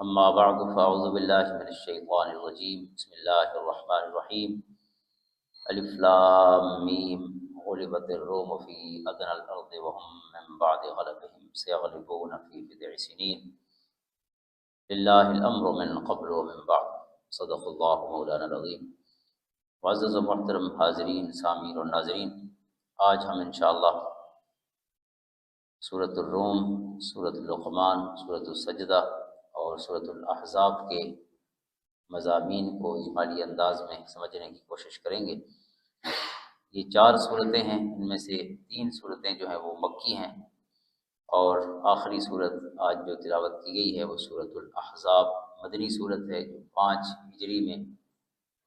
اما بعد فاعوذ باللہ من الشیطان الرجیم بسم اللہ الرحمن الرحیم الف لام میم غلبت الروم فی ادنى الارض وهم من بعد غلبهم سيغلبون في بضع سنین للہ الامر من قبل ومن بعد صدق اللہ مولانا العظیم۔ معزز و محترم حاضرین سامعین اور ناظرین، آج ہم انشاءاللہ سورۃ الروم، سورۃ لقمان، سورۃ السجدہ اور سورۃ الاحزاب کے مضامین کو اجمالی انداز میں سمجھنے کی کوشش کریں گے۔ یہ 4 صورتیں ہیں، ان میں سے 3 صورتیں جو ہیں وہ مکی ہیں، اور آخری صورت آج جو تلاوت کی گئی ہے وہ سورۃ الاحزاب مدنی صورت ہے، جو 5 ہجری میں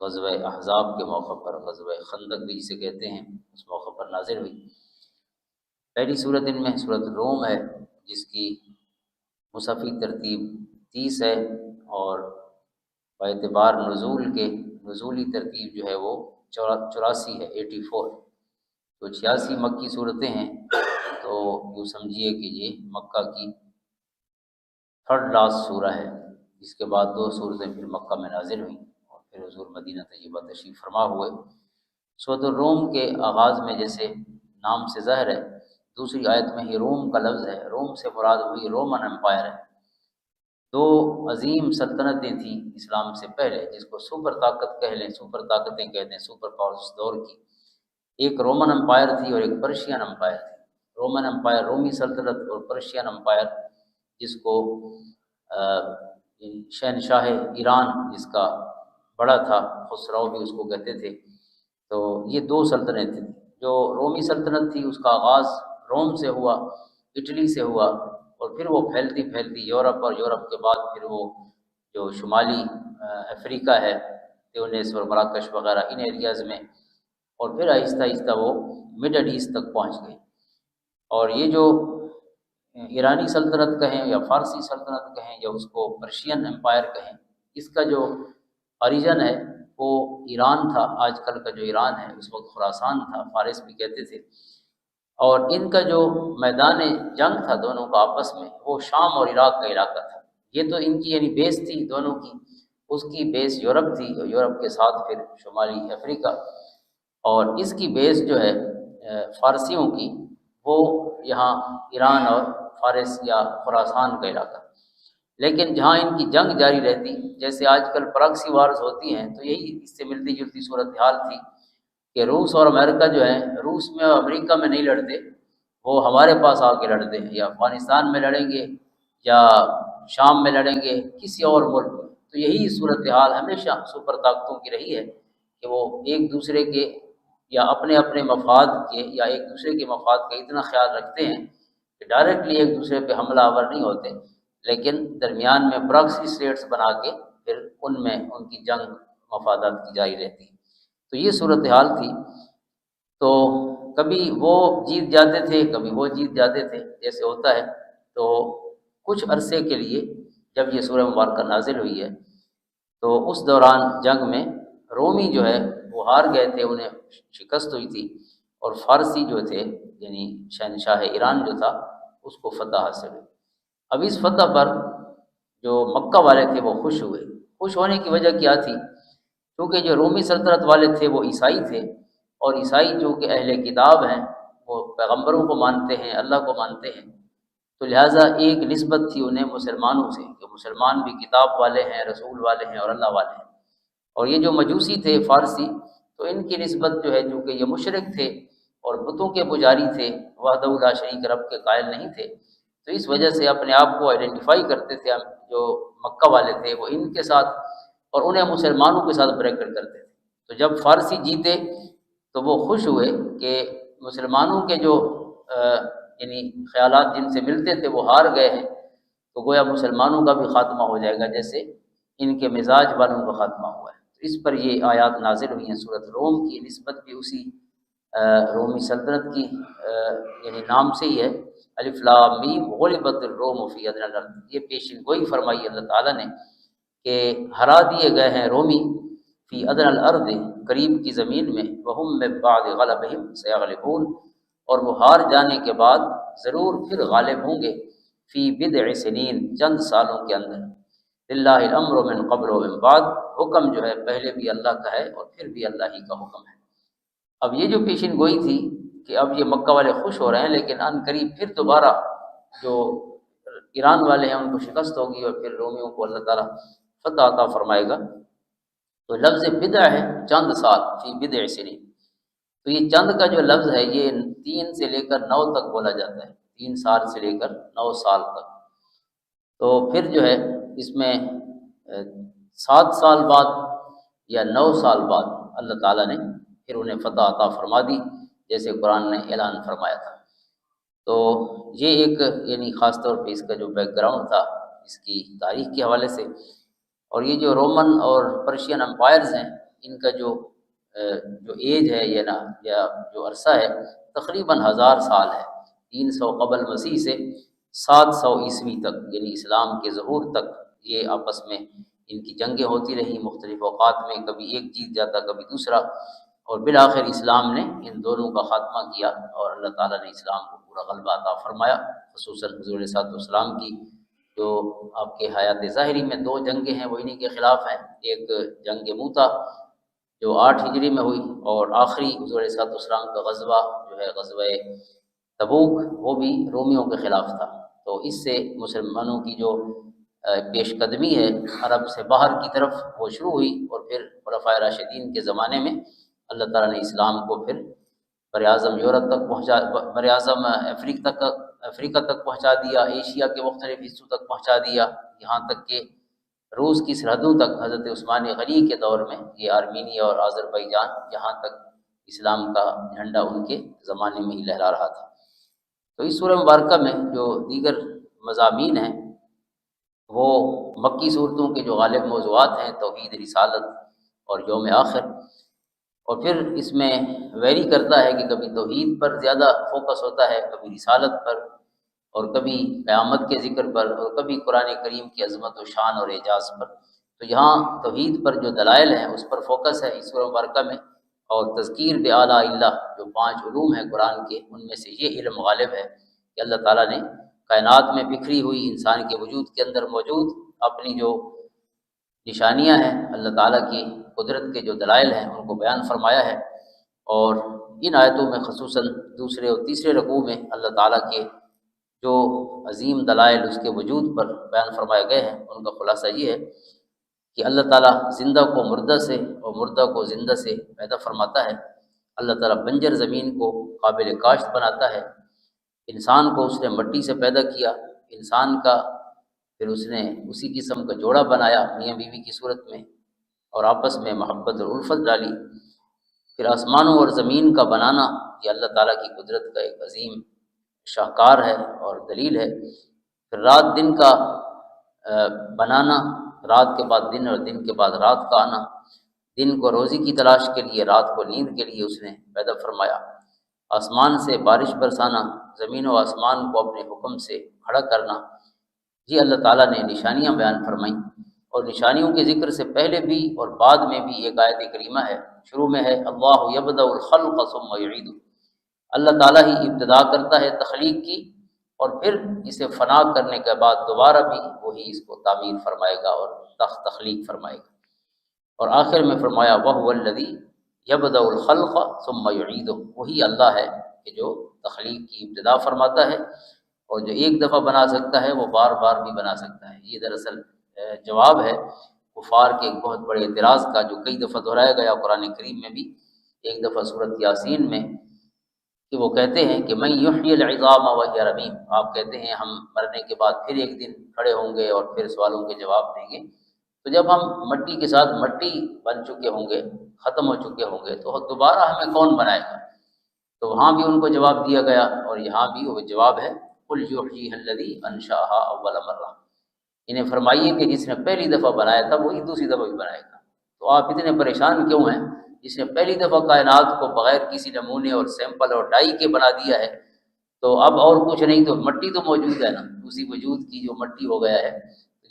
غزوہ احزاب کے موقع پر، غزوہ خندق بھی جسے کہتے ہیں، اس موقع پر نازل ہوئی۔ پہلی صورت ان میں سورۃ الروم ہے، جس کی مصحفی ترتیب 30 ہے، اور باعتبار نزول کے نزولی ترتیب جو ہے وہ 84 ہے، 84۔ تو 86 مکی صورتیں ہیں، تو یوں سمجھیے کہ یہ مکہ کی 3rd لاسٹ سورہ ہے، جس کے بعد 2 صورتیں پھر مکہ میں نازل ہوئیں، اور پھر حضور مدینہ طیبہ تشریف فرما ہوئے۔ سورۃ الروم کے آغاز میں جیسے نام سے ظاہر ہے، دوسری آیت میں ہی روم کا لفظ ہے۔ روم سے مراد وہی رومن امپائر ہے۔ 2 عظیم سلطنتیں تھیں اسلام سے پہلے، جس کو سپر طاقت کہہ لیں، سپر طاقتیں کہتے ہیں، سپر پاورز دور کی۔ ایک رومن امپائر تھی اور ایک پرشین امپائر تھی۔ رومن امپائر رومی سلطنت، اور پرشین امپائر جس کو شہنشاہ ایران جس کا بڑا تھا، خسرو بھی اس کو کہتے تھے۔ تو یہ 2 سلطنتیں تھیں۔ جو رومی سلطنت تھی اس کا آغاز روم سے ہوا، اٹلی سے ہوا، اور پھر وہ پھیلتی پھیلتی یورپ، اور یورپ کے بعد پھر وہ جو شمالی افریقہ ہے، تیونس اور مراکش وغیرہ ان ایریاز میں، اور پھر آہستہ آہستہ وہ مڈل ایسٹ تک پہنچ گئی۔ اور یہ جو ایرانی سلطنت کہیں یا فارسی سلطنت کہیں یا اس کو پرشین امپائر کہیں، اس کا جو اوریجن ہے وہ ایران تھا۔ آج کل کا جو ایران ہے اس وقت خراسان تھا، فارس بھی کہتے تھے۔ اور ان کا جو میدان جنگ تھا دونوں کا آپس میں، وہ شام اور عراق کا علاقہ تھا۔ یہ تو ان کی یعنی بیس تھی دونوں کی، اس کی بیس یورپ تھی، اور یورپ کے ساتھ پھر شمالی افریقہ، اور اس کی بیس جو ہے فارسیوں کی، وہ یہاں ایران اور فارس یا خراسان کا علاقہ۔ لیکن جہاں ان کی جنگ جاری رہتی، جیسے آج کل پراکسی وارز ہوتی ہیں، تو یہی اس سے ملتی جلتی صورتحال تھی کہ روس اور امریکہ جو ہیں، روس میں اور امریکہ میں نہیں لڑتے، وہ ہمارے پاس آ کے لڑتے ہیں، یا افغانستان میں لڑیں گے یا شام میں لڑیں گے، کسی اور ملک میں۔ تو یہی صورتحال ہمیشہ سپر طاقتوں کی رہی ہے کہ وہ ایک دوسرے کے یا اپنے اپنے مفاد کے یا ایک دوسرے کے مفاد کا اتنا خیال رکھتے ہیں کہ ڈائریکٹلی ایک دوسرے پہ حملہ آور نہیں ہوتے، لیکن درمیان میں پراکسی اسٹیٹس بنا کے پھر ان میں ان کی جنگ مفادات کی جاری رہتی ہے۔ تو یہ صورتحال تھی۔ تو کبھی وہ جیت جاتے تھے، کبھی وہ جیت جاتے تھے، جیسے ہوتا ہے۔ تو کچھ عرصے کے لیے جب یہ سورہ مبارکہ نازل ہوئی ہے، تو اس دوران جنگ میں رومی جو ہے وہ ہار گئے تھے، انہیں شکست ہوئی تھی، اور فارسی جو تھے یعنی شہنشاہ ایران جو تھا، اس کو فتح حاصل ہوئی۔ اب اس فتح پر جو مکہ والے تھے وہ خوش ہوئے۔ خوش ہونے کی وجہ کیا تھی؟ کیونکہ جو رومی سلطنت والے تھے وہ عیسائی تھے، اور عیسائی جو کہ اہل کتاب ہیں، وہ پیغمبروں کو مانتے ہیں، اللہ کو مانتے ہیں، تو لہٰذا ایک نسبت تھی انہیں مسلمانوں سے کہ مسلمان بھی کتاب والے ہیں، رسول والے ہیں اور اللہ والے ہیں۔ اور یہ جو مجوسی تھے فارسی، تو ان کی نسبت جو ہے، چونکہ یہ مشرک تھے اور بتوں کے پجاری تھے، وحدہ لا شریک رب کے قائل نہیں تھے، تو اس وجہ سے اپنے آپ کو آئیڈینٹیفائی کرتے تھے جو مکہ والے تھے وہ ان کے ساتھ، اور انہیں مسلمانوں کے ساتھ بریکٹ کرتے تھے۔ تو جب فارسی جیتے تو وہ خوش ہوئے کہ مسلمانوں کے جو یعنی خیالات جن سے ملتے تھے وہ ہار گئے ہیں، تو گویا مسلمانوں کا بھی خاتمہ ہو جائے گا، جیسے ان کے مزاج والوں کا خاتمہ ہوا ہے۔ تو اس پر یہ آیات نازل ہوئی ہیں۔ سورۃ روم کی نسبت بھی اسی رومی سلطنت کی یعنی نام سے ہی ہے، الف لام میم غلبت الروم فی ادنی الارض۔ یہ پیشن گوئی فرمائی اللہ تعالیٰ نے کہ ہرا دیے گئے ہیں رومی فی ادنی الارض، قریب کی زمین میں، وہم من بعد غلبہم سیغلبون، اور وہ ہار جانے کے بعد ضرور پھر غالب ہوں گے، فی بضع سنین، چند سالوں کے اندر۔ للہ الامر من قبل و من بعد، حکم جو ہے پہلے بھی اللہ کا ہے اور پھر بھی اللہ ہی کا حکم ہے۔ اب یہ جو پیشین گوئی تھی کہ اب یہ مکہ والے خوش ہو رہے ہیں، لیکن ان قریب پھر دوبارہ جو ایران والے ہیں ان کو شکست ہوگی اور پھر رومیوں کو اللہ تعالیٰ فتح عطا فرمائے گا۔ تو لفظ بدع ہے چند سال، فی بدع سنین، تو یہ چند کا جو لفظ ہے یہ 3 سے لے کر 9 تک بولا جاتا ہے، 3 سال سے لے کر 9 سال تک۔ تو پھر جو ہے اس میں 7 سال بعد یا 9 سال بعد اللہ تعالیٰ نے پھر انہیں فتح عطا فرما دی، جیسے قرآن نے اعلان فرمایا تھا۔ تو یہ ایک یعنی خاص طور پہ اس کا جو بیک گراؤنڈ تھا اس کی تاریخ کے حوالے سے، اور یہ جو رومن اور پرشین امپائرز ہیں ان کا جو ایج ہے یا جو عرصہ ہے تقریباً 1000 سال ہے، 300 قبل مسیح سے 700 عیسوی تک، یعنی اسلام کے ظہور تک یہ آپس میں ان کی جنگیں ہوتی رہی مختلف اوقات میں، کبھی ایک جیت جاتا کبھی دوسرا، اور بالآخر اسلام نے ان دونوں کا خاتمہ کیا اور اللہ تعالیٰ نے اسلام کو پورا غلبہ عطا فرمایا۔ خصوصاً حضور علیہ السلام کی جو آپ کے حیات ظاہری میں 2 جنگیں ہیں وہ انہی کے خلاف ہیں، ایک جنگ موتا جو 8 ہجری میں ہوئی، اور آخری حضور علیہ السلام کا غزوہ جو ہے غزوہ تبوک، وہ بھی رومیوں کے خلاف تھا۔ تو اس سے مسلمانوں کی جو پیش قدمی ہے عرب سے باہر کی طرف وہ شروع ہوئی، اور پھر خلفائے راشدین کے زمانے میں اللہ تعالیٰ نے اسلام کو پھر براعظم یورپ تک پہنچا، براعظم افریقہ تک پہنچا دیا، ایشیا کے مختلف حصوں تک پہنچا دیا، یہاں تک کہ روس کی سرحدوں تک حضرت عثمان غنی کے دور میں یہ آرمینیا اور آذربائیجان یہاں تک اسلام کا جھنڈا ان کے زمانے میں ہی لہرا رہا تھا۔ تو اس سورہ مبارکہ میں جو دیگر مضامین ہیں وہ مکی صورتوں کے جو غالب موضوعات ہیں، توحید، رسالت اور یوم آخر، اور پھر اس میں ویری کرتا ہے کہ کبھی توحید پر زیادہ فوکس ہوتا ہے، کبھی رسالت پر، اور کبھی قیامت کے ذکر پر، اور کبھی قرآن کریم کی عظمت و شان اور اعجاز پر۔ تو یہاں توحید پر جو دلائل ہیں اس پر فوکس ہے اس سورہ مبارکہ میں، اور تذکیر بآلاء اللہ جو 5 علوم ہیں قرآن کے، ان میں سے یہ علم غالب ہے کہ اللہ تعالیٰ نے کائنات میں بکھری ہوئی انسان کے وجود کے اندر موجود اپنی جو نشانیاں ہیں، اللہ تعالیٰ کی قدرت کے جو دلائل ہیں ان کو بیان فرمایا ہے، اور ان آیتوں میں خصوصاً دوسرے اور تیسرے رکوع میں اللہ تعالیٰ کے جو عظیم دلائل اس کے وجود پر بیان فرمائے گئے ہیں، ان کا خلاصہ یہ ہے کہ اللہ تعالیٰ زندہ کو مردہ سے اور مردہ کو زندہ سے پیدا فرماتا ہے، اللہ تعالیٰ بنجر زمین کو قابل کاشت بناتا ہے، انسان کو اس نے مٹی سے پیدا کیا، انسان کا پھر اس نے اسی قسم کا جوڑا بنایا میاں بیوی کی صورت میں، اور آپس میں محبت اور الفت ڈالی۔ پھر آسمانوں اور زمین کا بنانا یہ اللہ تعالیٰ کی قدرت کا ایک عظیم شاہکار ہے اور دلیل ہے۔ پھر رات دن کا بنانا، رات کے بعد دن اور دن کے بعد رات کا آنا، دن کو روزی کی تلاش کے لیے، رات کو نیند کے لیے اس نے پیدا فرمایا، آسمان سے بارش برسانا، زمین و آسمان کو اپنے حکم سے کھڑا کرنا، یہ اللہ تعالیٰ نے نشانیاں بیان فرمائیں۔ اور نشانیوں کے ذکر سے پہلے بھی اور بعد میں بھی ایک آیت کریمہ ہے، شروع میں ہے اللہ یبدأ الخلق ثم یعید، اللہ تعالیٰ ہی ابتدا کرتا ہے تخلیق کی، اور پھر اسے فنا کرنے کے بعد دوبارہ بھی وہی اس کو تعمیر فرمائے گا اور تخلیق فرمائے گا۔ اور آخر میں فرمایا وَهُوَ الَّذِي يَبْدَأُ الْخَلْقَ ثُمَّ يُعِيدُهُ، وہی اللہ ہے کہ جو تخلیق کی ابتدا فرماتا ہے، اور جو ایک دفعہ بنا سکتا ہے وہ بار بار بھی بنا سکتا ہے۔ یہ دراصل جواب ہے کفار کے ایک بہت بڑے اعتراض کا جو کئی دفعہ دہرایا گیا قرآن کریم میں بھی، ایک دفعہ سورۃ یاسین میں، کہ وہ کہتے ہیں کہ من یحیی العظام وہی رمیم، آپ کہتے ہیں ہم مرنے کے بعد پھر ایک دن کھڑے ہوں گے اور پھر سوالوں کے جواب دیں گے، تو جب ہم مٹی کے ساتھ مٹی بن چکے ہوں گے، ختم ہو چکے ہوں گے، تو دوبارہ ہمیں کون بنائے گا؟ تو وہاں بھی ان کو جواب دیا گیا، اور یہاں بھی وہ جواب ہے قل یحییھا الذی انشأھا اول مرہ، انہیں فرمائیے کہ جس نے پہلی دفعہ بنایا تھا وہی دوسری دفعہ بھی بنائے گا۔ تو آپ اتنے پریشان کیوں ہیں؟ جس نے پہلی دفعہ کائنات کو بغیر کسی نمونے اور سیمپل اور ڈائی کے بنا دیا ہے، تو اب اور کچھ نہیں، تو مٹی تو موجود ہے نا، اسی وجود کی جو مٹی ہو گیا ہے،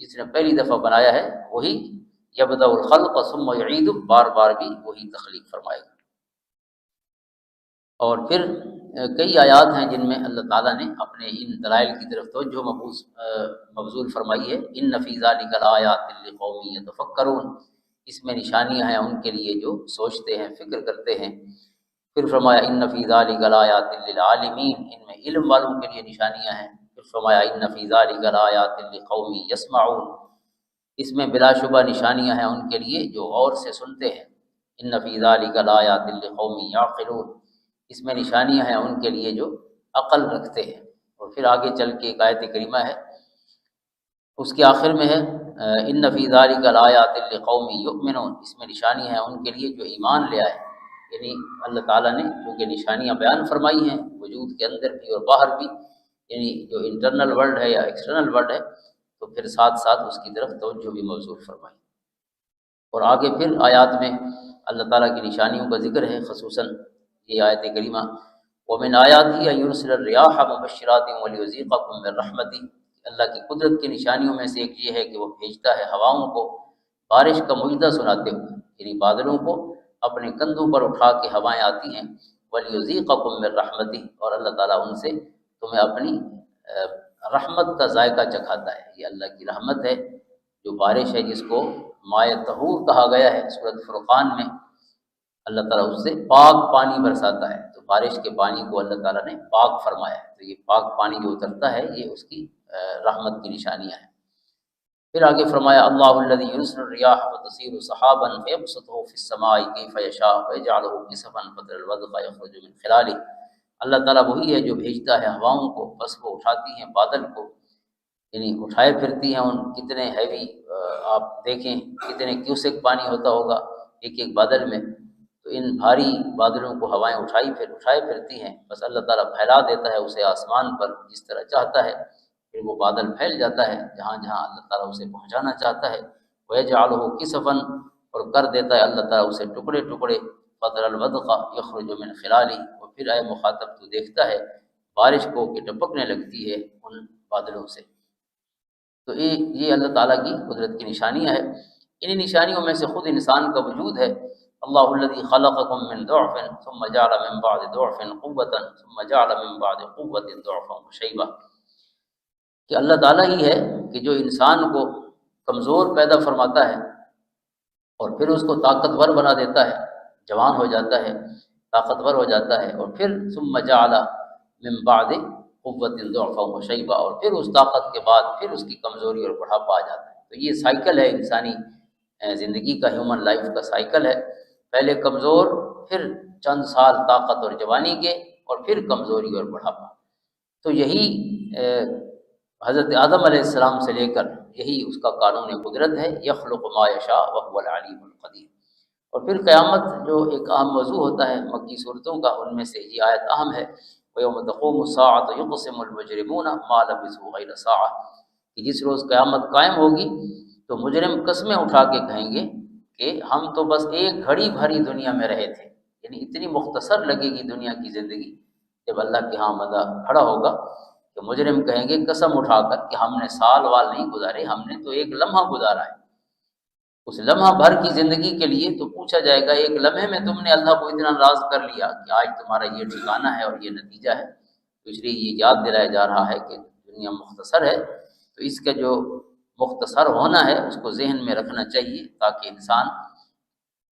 جس نے پہلی دفعہ بنایا ہے وہی یبدأ الخلق ثم یعید، بار بار بھی وہی تخلیق فرمائے گا۔ اور پھر کئی آیات ہیں جن میں اللہ تعالیٰ نے اپنے ان دلائل کی طرف توجہ مبذول فرمائی ہے۔ ان فی ذلک لآیات لقوم یتفکرون، اس میں نشانیاں ہیں ان کے لیے جو سوچتے ہیں، فکر کرتے ہیں۔ پھر فرمایا ان فی ذلک لآیات للعالمین، ان میں علم والوں کے لیے نشانیاں ہیں۔ پھر فرمایا ان فی ذلک لآیات لقوم یسمعون، اس میں بلا شبہ نشانیاں ہیں ان کے لیے جو غور سے سنتے ہیں۔ ان فی ذلک لآیات لقوم یعقلون، اس میں نشانیاں ہیں ان کے لیے جو عقل رکھتے ہیں۔ اور پھر آگے چل کے ایک آیت کریمہ ہے، اس کے آخر میں ہے ان فی ذلک لآیات لقوم یؤمنون، اس میں نشانی ہے ان کے لیے جو ایمان لے آئے۔ یعنی اللہ تعالیٰ نے چونکہ نشانیاں بیان فرمائی ہیں وجود کے اندر بھی اور باہر بھی، یعنی جو انٹرنل ورلڈ ہے یا ایکسٹرنل ورلڈ ہے، تو پھر ساتھ ساتھ اس کی طرف توجہ بھی مبذول فرمائی۔ اور آگے پھر آیات میں اللہ تعالیٰ کی نشانیوں کا ذکر ہے، خصوصاً یہ آیت کریمہ وَمِنْ آیاتِهِ أَن يُرْسِلَ الرِّيَاحَ مُبَشِّرَاتٍ وَلِيُذِيقَكُم مِّن رَّحْمَتِهِ، اللہ کی قدرت کی نشانیوں میں سے ایک یہ ہے کہ وہ بھیجتا ہے ہواؤں کو بارش کا مجدہ سناتے ہوئے، یعنی بادلوں کو اپنے کندھوں پر اٹھا کے ہوائیں آتی ہیں، وَلِيُذِيقَكُم مِّن رَّحْمَتِهِ، اور اللہ تعالیٰ ان سے تمہیں اپنی رحمت کا ذائقہ چکھاتا ہے۔ یہ اللہ کی رحمت ہے جو بارش ہے، جس کو مائع طہور کہا گیا ہے سورۃ فرقان میں۔ اللہ تعالیٰ اس سے پاک پانی برساتا ہے، تو بارش کے پانی کو اللہ تعالیٰ نے پاک فرمایا ہے، تو یہ پاک پانی جو اترتا ہے یہ اس کی رحمت کی نشانیاں ہیں۔ پھر آگے فرمایا اللہ الذی یرسل الرياح فتثیر سحابا فیبسطه فی السماء کیف یشاء ویجعلہ کسفا فتری الودق یخرج من خلالہ، اللہ تعالیٰ وہی ہے جو بھیجتا ہے ہواؤں کو، بس وہ اٹھاتی ہیں بادل کو، یعنی اٹھائے پھرتی ہیں ان کتنے ہیوی، آپ دیکھیں کتنے کیوسک پانی ہوتا ہوگا ایک ایک بادل میں، تو ان بھاری بادلوں کو ہوائیں اٹھائے پھرتی ہیں، بس اللہ تعالیٰ پھیلا دیتا ہے اسے آسمان پر جس طرح چاہتا ہے، پھر وہ بادل پھیل جاتا ہے جہاں جہاں اللہ تعالیٰ اسے پہنچانا چاہتا ہے۔ وَيَجْعَلُهُ كِسَفًا، اور کر دیتا ہے اللہ تعالیٰ اسے ٹکڑے ٹکڑے، فَتَرَى الْوَدْقَ يَخْرُجُ مِنْ خِلَالِهِ، اور پھر اے مخاطب تو دیکھتا ہے بارش کو کہ ٹپکنے لگتی ہے ان بادلوں سے۔ تو یہ اللہ تعالیٰ کی قدرت کی نشانیاں ہے۔ انہی نشانیوں میں سے خود انسان کا وجود ہے۔ اللہ الذی خلقکم من ضعف ثم جعل من بعد ضعف قوة ثم جعل من بعد قوة ضعفا وشیبہ، کہ اللہ تعالیٰ ہی ہے کہ جو انسان کو کمزور پیدا فرماتا ہے اور پھر اس کو طاقتور بنا دیتا ہے، جوان ہو جاتا ہے، طاقتور ہو جاتا ہے، اور پھر ثم جعل من بعد قوت ضعفا وشیبہ، اور پھر اس طاقت کے بعد پھر اس کی کمزوری اور بڑھاپا آ جاتا ہے۔ تو یہ سائیکل ہے انسانی زندگی کا، ہیومن لائف کا سائیکل ہے، پہلے کمزور، پھر چند سال طاقت اور جوانی کے، اور پھر کمزوری اور بڑھاپا۔ تو یہی حضرت آدم علیہ السلام سے لے کر یہی اس کا قانون قدرت ہے، یخلق ما یشاء وهو العلیم القدیر۔ اور پھر قیامت جو ایک اہم موضوع ہوتا ہے مکی صورتوں کا، ان میں سے یہ آیت اہم ہے، وَيَوْمَ تَقُومُ السَّاعَةُ يُقْسِمُ الْمُجْرِمُونَ مَا لَبِثُوا غَيْرَ سَاعَةٍ، کہ جس روز قیامت قائم ہوگی تو مجرم قسمیں اٹھا کے کہیں گے کہ ہم تو بس ایک گھڑی بھری دنیا میں رہے تھے، یعنی اتنی مختصر لگے گی دنیا کی زندگی جب اللہ کے ہاں مدہ کھڑا ہوگا، کہ مجرم کہیں گے قسم اٹھا کر کہ ہم نے سال وال نہیں گزارے، ہم نے تو ایک لمحہ گزارا ہے۔ اس لمحہ بھر کی زندگی کے لیے تو پوچھا جائے گا ایک لمحے میں تم نے اللہ کو اتنا ناراض کر لیا کہ آج تمہارا یہ ٹھکانہ ہے اور یہ نتیجہ ہے۔ تو اس لیے یہ یاد دلایا جا رہا ہے کہ دنیا مختصر ہے، تو اس کا جو مختصر ہونا ہے اس کو ذہن میں رکھنا چاہیے، تاکہ انسان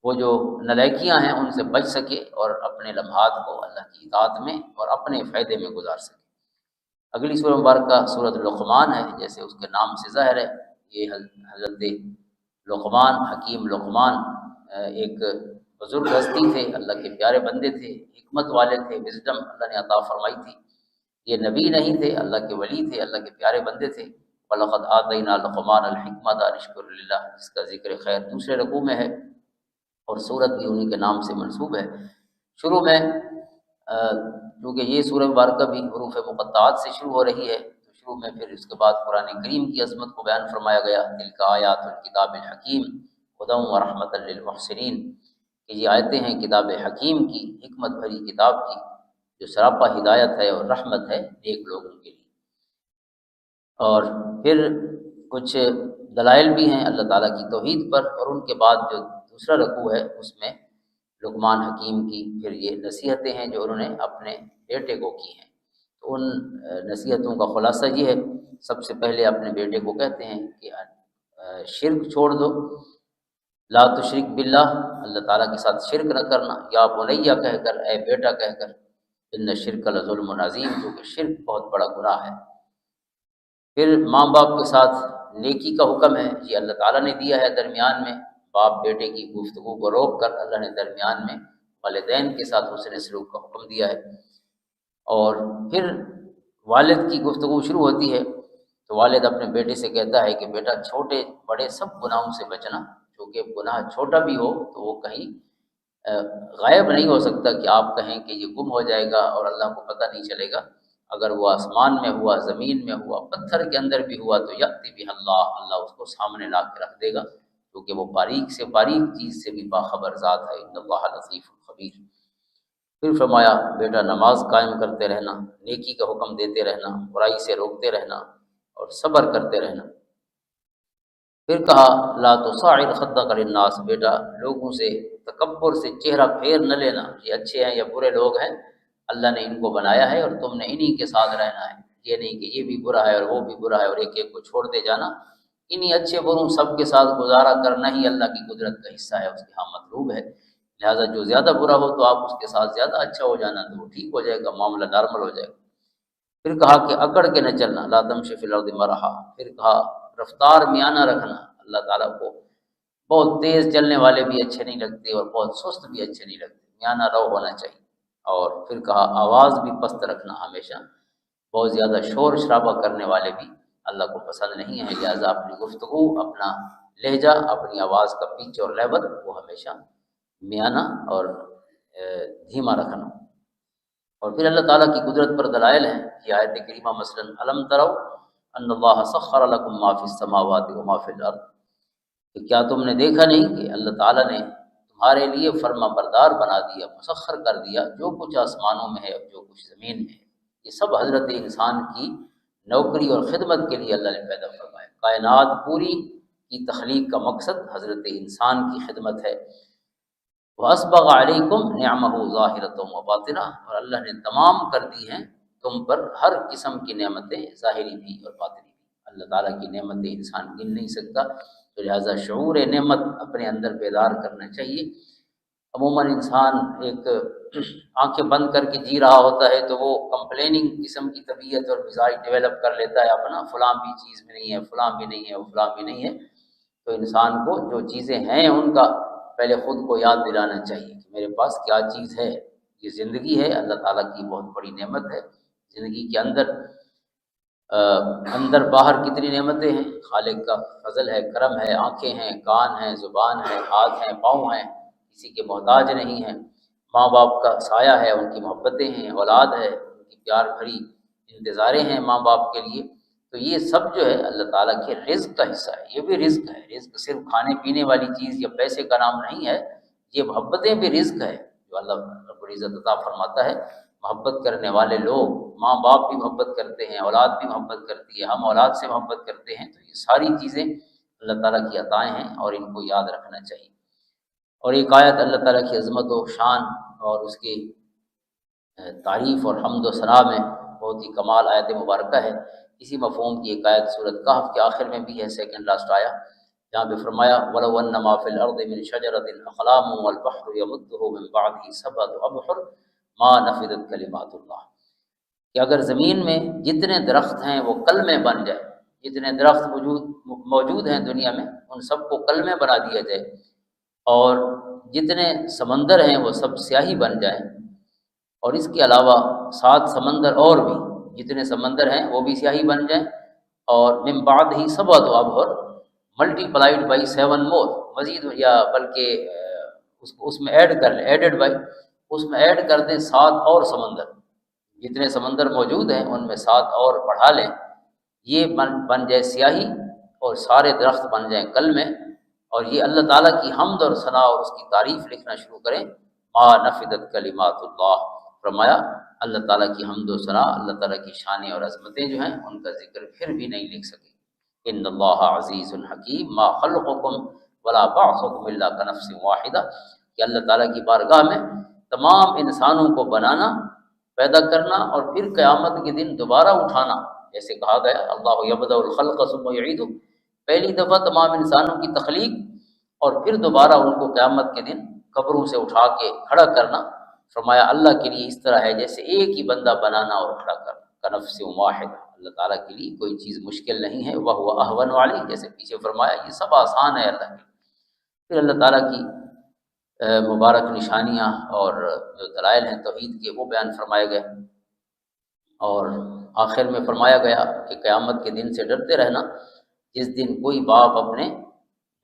وہ جو نالائکیاں ہیں ان سے بچ سکے اور اپنے لمحات کو اللہ کی اطاعت میں اور اپنے فائدے میں گزار سکے۔ اگلی سورہ مبارکہ سورۃ لقمان ہے، جیسے اس کے نام سے ظاہر ہے، یہ حضرت لقمان، حکیم لقمان ایک بزرگ ہستی تھے، اللہ کے پیارے بندے تھے، حکمت والے تھے، وزڈم اللہ نے عطا فرمائی تھی۔ یہ نبی نہیں تھے، اللہ کے ولی تھے، اللہ کے پیارے بندے تھے۔ وَلَقَدْ آتَيْنَا لُقْمَانَ الْحِكْمَةَ أَنِ اشْكُرْ لِلَّهِ، جس کا ذکر خیر دوسرے رکوع میں ہے، اور سورت بھی انہی کے نام سے منسوب ہے۔ شروع میں کیونکہ یہ سورہ مبارکہ بھی حروف مقطعات سے شروع ہو رہی ہے، تو شروع میں پھر اس کے بعد قرآن کریم کی عظمت کو بیان فرمایا گیا، تلک آیات الکتاب الحکیم ہدی ورحمۃ للمحسنین، کہ یہ آیتیں ہیں کتاب حکیم کی، حکمت بھری کتاب کی، جو سراپا ہدایت ہے اور رحمت ہے نیک لوگوں کے لیے۔ اور پھر کچھ دلائل بھی ہیں اللہ تعالیٰ کی توحید پر، اور ان کے بعد جو دوسرا رکوع ہے اس میں لقمان حکیم کی پھر یہ نصیحتیں ہیں جو انہوں نے اپنے بیٹے کو کی ہیں۔ تو ان نصیحتوں کا خلاصہ یہ ہے، سب سے پہلے اپنے بیٹے کو کہتے ہیں کہ شرک چھوڑ دو، لا تشرک باللہ، اللہ تعالیٰ کے ساتھ شرک نہ کرنا، یا بنیہ کہہ کر، اے بیٹا کہہ کر، ان الشرک لظلم عظیم، کیونکہ شرک بہت بڑا گناہ ہے۔ پھر ماں باپ کے ساتھ نیکی کا حکم ہے، یہ اللہ تعالیٰ نے دیا ہے درمیان میں، باپ بیٹے کی گفتگو کو روک کر اللہ نے درمیان میں والدین کے ساتھ حسن سلوک کا حکم دیا ہے۔ اور پھر والد کی گفتگو شروع ہوتی ہے تو والد اپنے بیٹے سے کہتا ہے کہ بیٹا چھوٹے بڑے سب گناہوں سے بچنا، کیونکہ گناہ چھوٹا بھی ہو تو وہ کہیں غائب نہیں ہو سکتا کہ آپ کہیں کہ یہ گم ہو جائے گا اور اللہ کو پتہ نہیں چلے گا۔ اگر وہ آسمان میں ہوا، زمین میں ہوا، پتھر کے اندر بھی ہوا تو یأتی بہ اللہ، اللہ اس کو سامنے لا کے رکھ دے گا، کیونکہ وہ باریک سے باریک چیز سے بھی باخبر ذات ہے، ان اللہ لطیف خبیر۔ پھر فرمایا بیٹا نماز قائم کرتے رہنا، نیکی کا حکم دیتے رہنا، برائی سے روکتے رہنا اور صبر کرتے رہنا۔ پھر کہا لا تصاعر خدک للناس، بیٹا لوگوں سے تکبر سے چہرہ پھیر نہ لینا، یہ اچھے ہیں یا برے لوگ ہیں، اللہ نے ان کو بنایا ہے اور تم نے انہی کے ساتھ رہنا ہے، یہ نہیں کہ یہ بھی برا ہے اور وہ بھی برا ہے اور ایک ایک کو چھوڑتے جانا۔ انہی اچھے بروں سب کے ساتھ گزارا کرنا ہی اللہ کی قدرت کا حصہ ہے، اس کے ہاں مطلوب ہے، لہٰذا جو زیادہ برا ہو تو آپ اس کے ساتھ زیادہ اچھا ہو جانا، تو وہ ٹھیک ہو جائے گا، معاملہ نارمل ہو جائے گا۔ پھر کہا کہ اکڑ کے نہ چلنا، لا تمشی فی الارض مرحا، پھر کہا رفتار میانہ رکھنا، اللہ تعالیٰ کو بہت تیز چلنے والے بھی اچھے نہیں لگتے اور بہت سست بھی اچھے نہیں لگتے، میانہ رو ہونا چاہیے۔ اور پھر کہا آواز بھی پست رکھنا ہمیشہ، بہت زیادہ شور شرابہ کرنے والے بھی اللہ کو پسند نہیں ہے، لہٰذا اپنی گفتگو، اپنا لہجہ، اپنی آواز کا پچ اور لیول وہ ہمیشہ میانہ اور دھیما رکھنا۔ اور پھر اللہ تعالیٰ کی قدرت پر دلائل ہیں یہ آیت کریمہ، مثلا الم تروا ان اللہ سخر لکم ما فی السماوات و ما فی الارض، کہ کیا تم نے دیکھا نہیں کہ اللہ تعالیٰ نے تمہارے لیے فرما بردار بنا دیا، مسخر کر دیا جو کچھ آسمانوں میں ہے اور جو کچھ زمین میں ہے، یہ سب حضرت انسان کی نوکری اور خدمت کے لیے اللہ نے پیدا فرمایا۔ کائنات پوری کی تخلیق کا مقصد حضرت انسان کی خدمت ہے۔ وَأَسْبَغَ عَلَيْكُمْ نِعَمَهُ ظَاهِرَةً وَبَاطِنَةً، اور اللہ نے تمام کر دی ہیں تم پر ہر قسم کی نعمتیں، ظاہری بھی اور باطنی بھی۔ اللہ تعالیٰ کی نعمتیں انسان گن نہیں سکتا، تو لہٰذا شعور نعمت اپنے اندر بیدار کرنا چاہیے۔ عموماً انسان ایک آنکھیں بند کر کے جی رہا ہوتا ہے تو وہ کمپلیننگ قسم کی طبیعت اور مزاج ڈیولپ کر لیتا ہے اپنا، فلاں بھی چیز میں نہیں ہے، فلاں بھی نہیں ہے، وہ فلاں بھی نہیں ہے۔ تو انسان کو جو چیزیں ہیں ان کا پہلے خود کو یاد دلانا چاہیے کہ میرے پاس کیا چیز ہے۔ یہ زندگی ہے، اللہ تعالیٰ کی بہت بڑی نعمت ہے۔ زندگی کے اندر باہر کتنی نعمتیں ہیں، خالق کا فضل ہے، کرم ہے، آنکھیں ہیں، کان ہیں، زبان ہے، ہاتھ ہیں، پاؤں ہیں، کسی کے محتاج نہیں ہیں، ماں باپ کا سایہ ہے، ان کی محبتیں ہیں، اولاد ہے، ان کی پیار بھری انتظاریں ہیں ماں باپ کے لیے۔ تو یہ سب جو ہے اللہ تعالیٰ کے رزق کا حصہ ہے، یہ بھی رزق ہے۔ رزق صرف کھانے پینے والی چیز یا پیسے کا نام نہیں ہے، یہ محبتیں بھی رزق ہے جو اللہ رب العزت عطا فرماتا ہے۔ محبت کرنے والے لوگ، ماں باپ بھی محبت کرتے ہیں، اولاد بھی محبت کرتی ہے، ہم اولاد سے محبت کرتے ہیں، تو یہ ساری چیزیں اللہ تعالیٰ کی عطائیں ہیں اور ان کو یاد رکھنا چاہیے۔ اور ایک آیت اللہ تعالیٰ کی عظمت و شان اور اس کی تعریف اور حمد و ثنا میں بہت ہی کمال آیت مبارکہ ہے۔ اسی مفہوم کی ایک آیت سورۃ کہف کے آخر میں بھی ہے، سیکنڈ لاسٹ آیا، جہاں پہ فرمایا وَلَوْ أَنَّ مَا فِي الْأَرْضِ مِنْ شَجَرَةٍ أَقْلَامٌ وَالْبَحْرُ يَمُدُّهُ مِنْ بَعْدِهِ سَبْعَةُ أَبْحُرٍ مَا نَفِدَتْ كَلِمَاتُ اللَّهِ، کہ اگر زمین میں جتنے درخت ہیں وہ کلمے بن جائے، جتنے درخت موجود ہیں دنیا میں ان سب کو کلمے بنا دیا جائے، اور جتنے سمندر ہیں وہ سب سیاہی بن جائیں، اور اس کے علاوہ 7 سمندر اور بھی جتنے سمندر ہیں وہ بھی سیاہی بن جائیں، اور من بعد ہی سبعۃ ابحر ملٹی پلائڈ بائی 7 مور، مزید یا بلکہ اس میں ایڈ کر لیں، ایڈڈ بائی، اس میں ایڈ کر دیں 7 اور سمندر، جتنے سمندر موجود ہیں ان میں 7 اور بڑھا لیں، یہ بن جائے سیاہی اور سارے درخت بن جائیں کلمے، اور یہ اللہ تعالیٰ کی حمد اور ثنا اور اس کی تعریف لکھنا شروع کریں، ما نفدت کلمات اللہ، فرمایا اللہ تعالیٰ کی حمد و ثنا، اللہ تعالیٰ کی شانیں اور عظمتیں جو ہیں ان کا ذکر پھر بھی نہیں لکھ سکے۔ ان اللہ عزیز حکیم، ما خلقکم ولا بعثکم الا کنفس واحدہ، کہ اللہ تعالیٰ کی بارگاہ میں تمام انسانوں کو بنانا، پیدا کرنا اور پھر قیامت کے دن دوبارہ اٹھانا، جیسے کہا گیا اللہ یبدأ الخلق ثم یعیدہ، پہلی دفعہ تمام انسانوں کی تخلیق اور پھر دوبارہ ان کو قیامت کے دن قبروں سے اٹھا کے کھڑا کرنا۔ فرمایا اللہ کے لیے اس طرح ہے جیسے ایک ہی بندہ بنانا اور کھڑا کرنا، کنفس واحد، اللہ تعالیٰ کے لیے کوئی چیز مشکل نہیں ہے، وہو اہون علیہ، جیسے پیچھے فرمایا یہ سب آسان ہے اللہ کے۔ پھر اللہ تعالیٰ کی مبارک نشانیاں اور جو دلائل ہیں توحید کے وہ بیان فرمائے گئے، اور آخر میں فرمایا گیا کہ قیامت کے دن سے ڈرتے رہنا جس دن کوئی باپ اپنے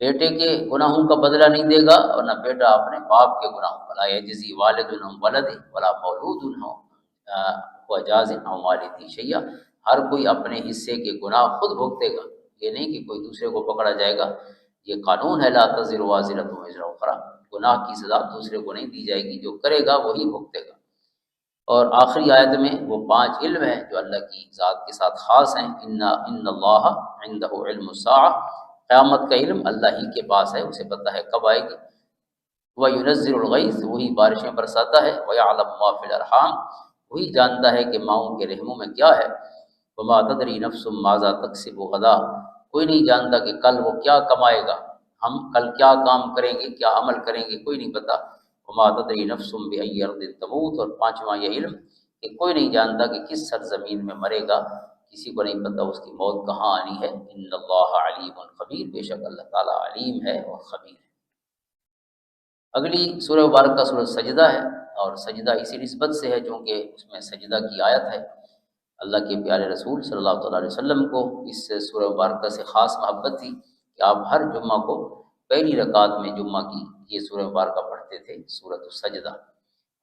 بیٹے کے گناہوں کا بدلہ نہیں دے گا اور نہ بیٹا اپنے باپ کے گناہوں کا، لا یجزی والد عن ولد ولا مولود هو جاز عن والدہ شیئا، ہر کوئی اپنے حصے کے گناہ خود بھگتے گا، یہ نہیں کہ کوئی دوسرے کو پکڑا جائے گا، یہ قانون ہے لا تزر وازرۃ وزر اخرى، گناہ کی سزا دوسرے کو نہیں دی جائے گی، جو کرے گا وہی بھگتے گا۔ اور آخری آیت میں وہ 5 علم ہیں جو اللہ کی ذات کے ساتھ خاص ہیں، ان اللہ عنده علم الساعہ، قیامت کا علم اللہ ہی کے پاس ہے، اسے پتہ ہے کب آئے گی، وَيُنَزِّلُ الْغَيْثَ، وہی بارشیں برساتا ہے، وَيَعْلَمُ مَا فِي الْأَرْحَامِ، وہی جانتا ہے کہ ماؤں کے رحموں میں کیا ہے، وَمَا تَدْرِي نَفْسٌ مَاذَا تَكْسِبُ غَدًا، کوئی نہیں جانتا کہ کل وہ کیا کمائے گا، ہم کل کیا کام کریں گے، کیا عمل کریں گے، کوئی نہیں پتہ، وَمَا تَدْرِي نَفْسٌ بِأَيِّ أَرْضٍ تَمُوتُ، اور 5واں یہ علم کہ کوئی نہیں جانتا کہ کس سرزمین میں مرے گا، کسی کو نہیں پتہ اس کی موت کہاں آنی ہے، ان اللہ علیم خبیر، بے شک اللہ تعالیٰ علیم ہے اور خبیر ہے۔ اگلی سورہ مبارکہ سورہ سجدہ ہے، اور سجدہ اسی نسبت سے ہے چونکہ اس میں سجدہ کی آیت ہے۔ اللہ کے پیارے رسول صلی اللہ تعالیٰ علیہ وسلم کو اس سورہ مبارکہ سے خاص محبت تھی کہ آپ ہر جمعہ کو پہلی رکعت میں جمعہ کی یہ سورہ مبارکہ پڑھتے تھے، سورۃ السجدہ،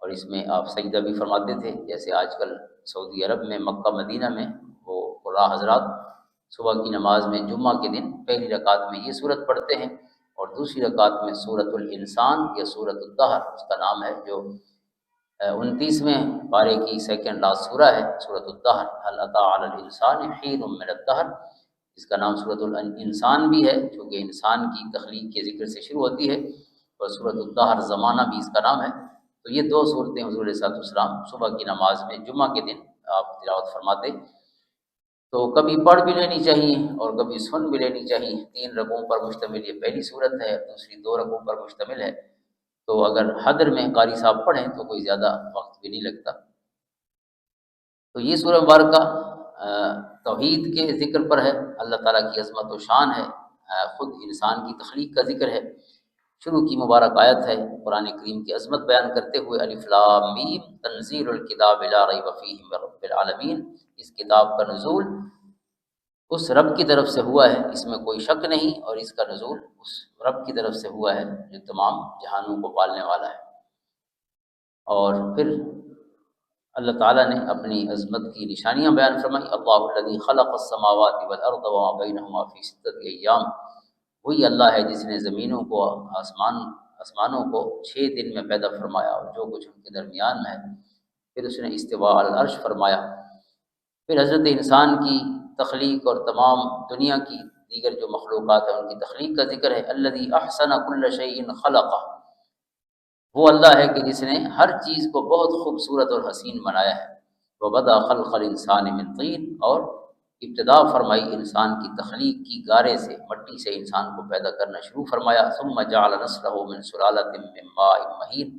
اور اس میں آپ سجدہ بھی فرماتے تھے، جیسے آج کل سعودی عرب میں مکہ مدینہ میں وہ قراء حضرات صبح کی نماز میں جمعہ کے دن پہلی رکعت میں یہ سورت پڑھتے ہیں، اور دوسری رکعت میں سورۃ الانسان یا سورۃ الدہر اس کا نام ہے، جو 29ویں پارے کی سیکنڈ لاسٹ سورہ ہے، سورۃ الدہر، هل اتى على الانسان حین من الدہر، اس کا نام سورۃ الانسان بھی ہے چونکہ انسان کی تخلیق کے ذکر سے شروع ہوتی ہے، اور سورۃ الدہر زمانہ بھی اس کا نام ہے۔ تو یہ 2 صورتیں حضور علیہ السلام صبح کی نماز میں جمعہ کے دن آپ تلاوت فرماتے، تو کبھی پڑھ بھی لینی چاہیے اور کبھی سن بھی لینی چاہیے۔ 3 رکوعوں پر مشتمل یہ پہلی صورت ہے، دوسری 2 رکوعوں پر مشتمل ہے، تو اگر حدر میں قاری صاحب پڑھیں تو کوئی زیادہ وقت بھی نہیں لگتا۔ تو یہ سورہ مبارکہ توحید کے ذکر پر ہے، اللہ تعالیٰ کی عظمت و شان ہے، خود انسان کی تخلیق کا ذکر ہے۔ شروع کی مبارک آیت ہے قرآن کریم کی عظمت بیان کرتے ہوئے، الف لام میم تنزیل الکتاب لا ریب فیہ من رب العالمین، اس کتاب کا نزول اس رب کی طرف سے ہوا ہے، اس میں کوئی شک نہیں، اور اس کا نزول اس رب کی طرف سے ہوا ہے جو تمام جہانوں کو پالنے والا ہے۔ اور پھر اللہ تعالیٰ نے اپنی عظمت کی نشانیاں بیان فرمائی، اللہ الذی خلق السماوات والارض وما بینہما فی 6 ایام، وہی اللہ ہے جس نے زمینوں کو آسمانوں کو 6 دن میں پیدا فرمایا اور جو کچھ ان کے درمیان میں ہے، پھر اس نے استواء علی العرش فرمایا۔ پھر حضرت انسان کی تخلیق اور تمام دنیا کی دیگر جو مخلوقات ہیں ان کی تخلیق کا ذکر ہے، الذی احسن کل شیء خلقہ، وہ اللہ ہے کہ جس نے ہر چیز کو بہت خوبصورت اور حسین بنایا ہے، وبدأ خلق الانسان من طین، اور ابتدا فرمائی انسان کی تخلیق کی گارے سے، مٹی سے انسان کو پیدا کرنا شروع فرمایا، ثم جعل نسلہ من سلالۃ من ماء مہین،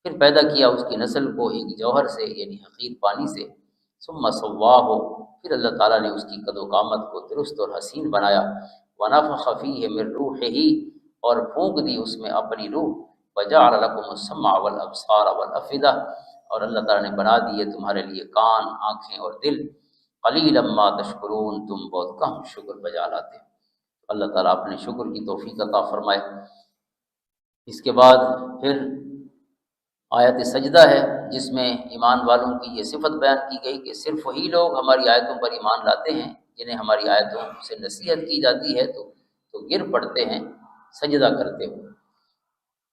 پھر پیدا کیا اس کی نسل کو ایک جوہر سے یعنی حقیر پانی سے، ثم سواہ، پھر اللہ تعالیٰ نے اس کی قد و قامت کو درست اور حسین بنایا، ونفخ فیہ من روحہ، اور پھونک دی اس میں اپنی روح، وجعل لکم السمع والابصار والافئدہ، اور اللہ تعالیٰ نے بنا دیے تمہارے لیے کان، آنکھیں اور دل، قلیلا ما تشکرون، تم بہت کم شکر بجا لاتے ہو۔ اللہ تعالیٰ اپنے شکر کی توفیق عطا فرمائے۔ اس کے بعد پھر آیت سجدہ ہے جس میں ایمان والوں کی یہ صفت بیان کی گئی کہ صرف وہی لوگ ہماری آیتوں پر ایمان لاتے ہیں جنہیں ہماری آیتوں سے نصیحت کی جاتی ہے تو گر پڑتے ہیں سجدہ کرتے ہوئے،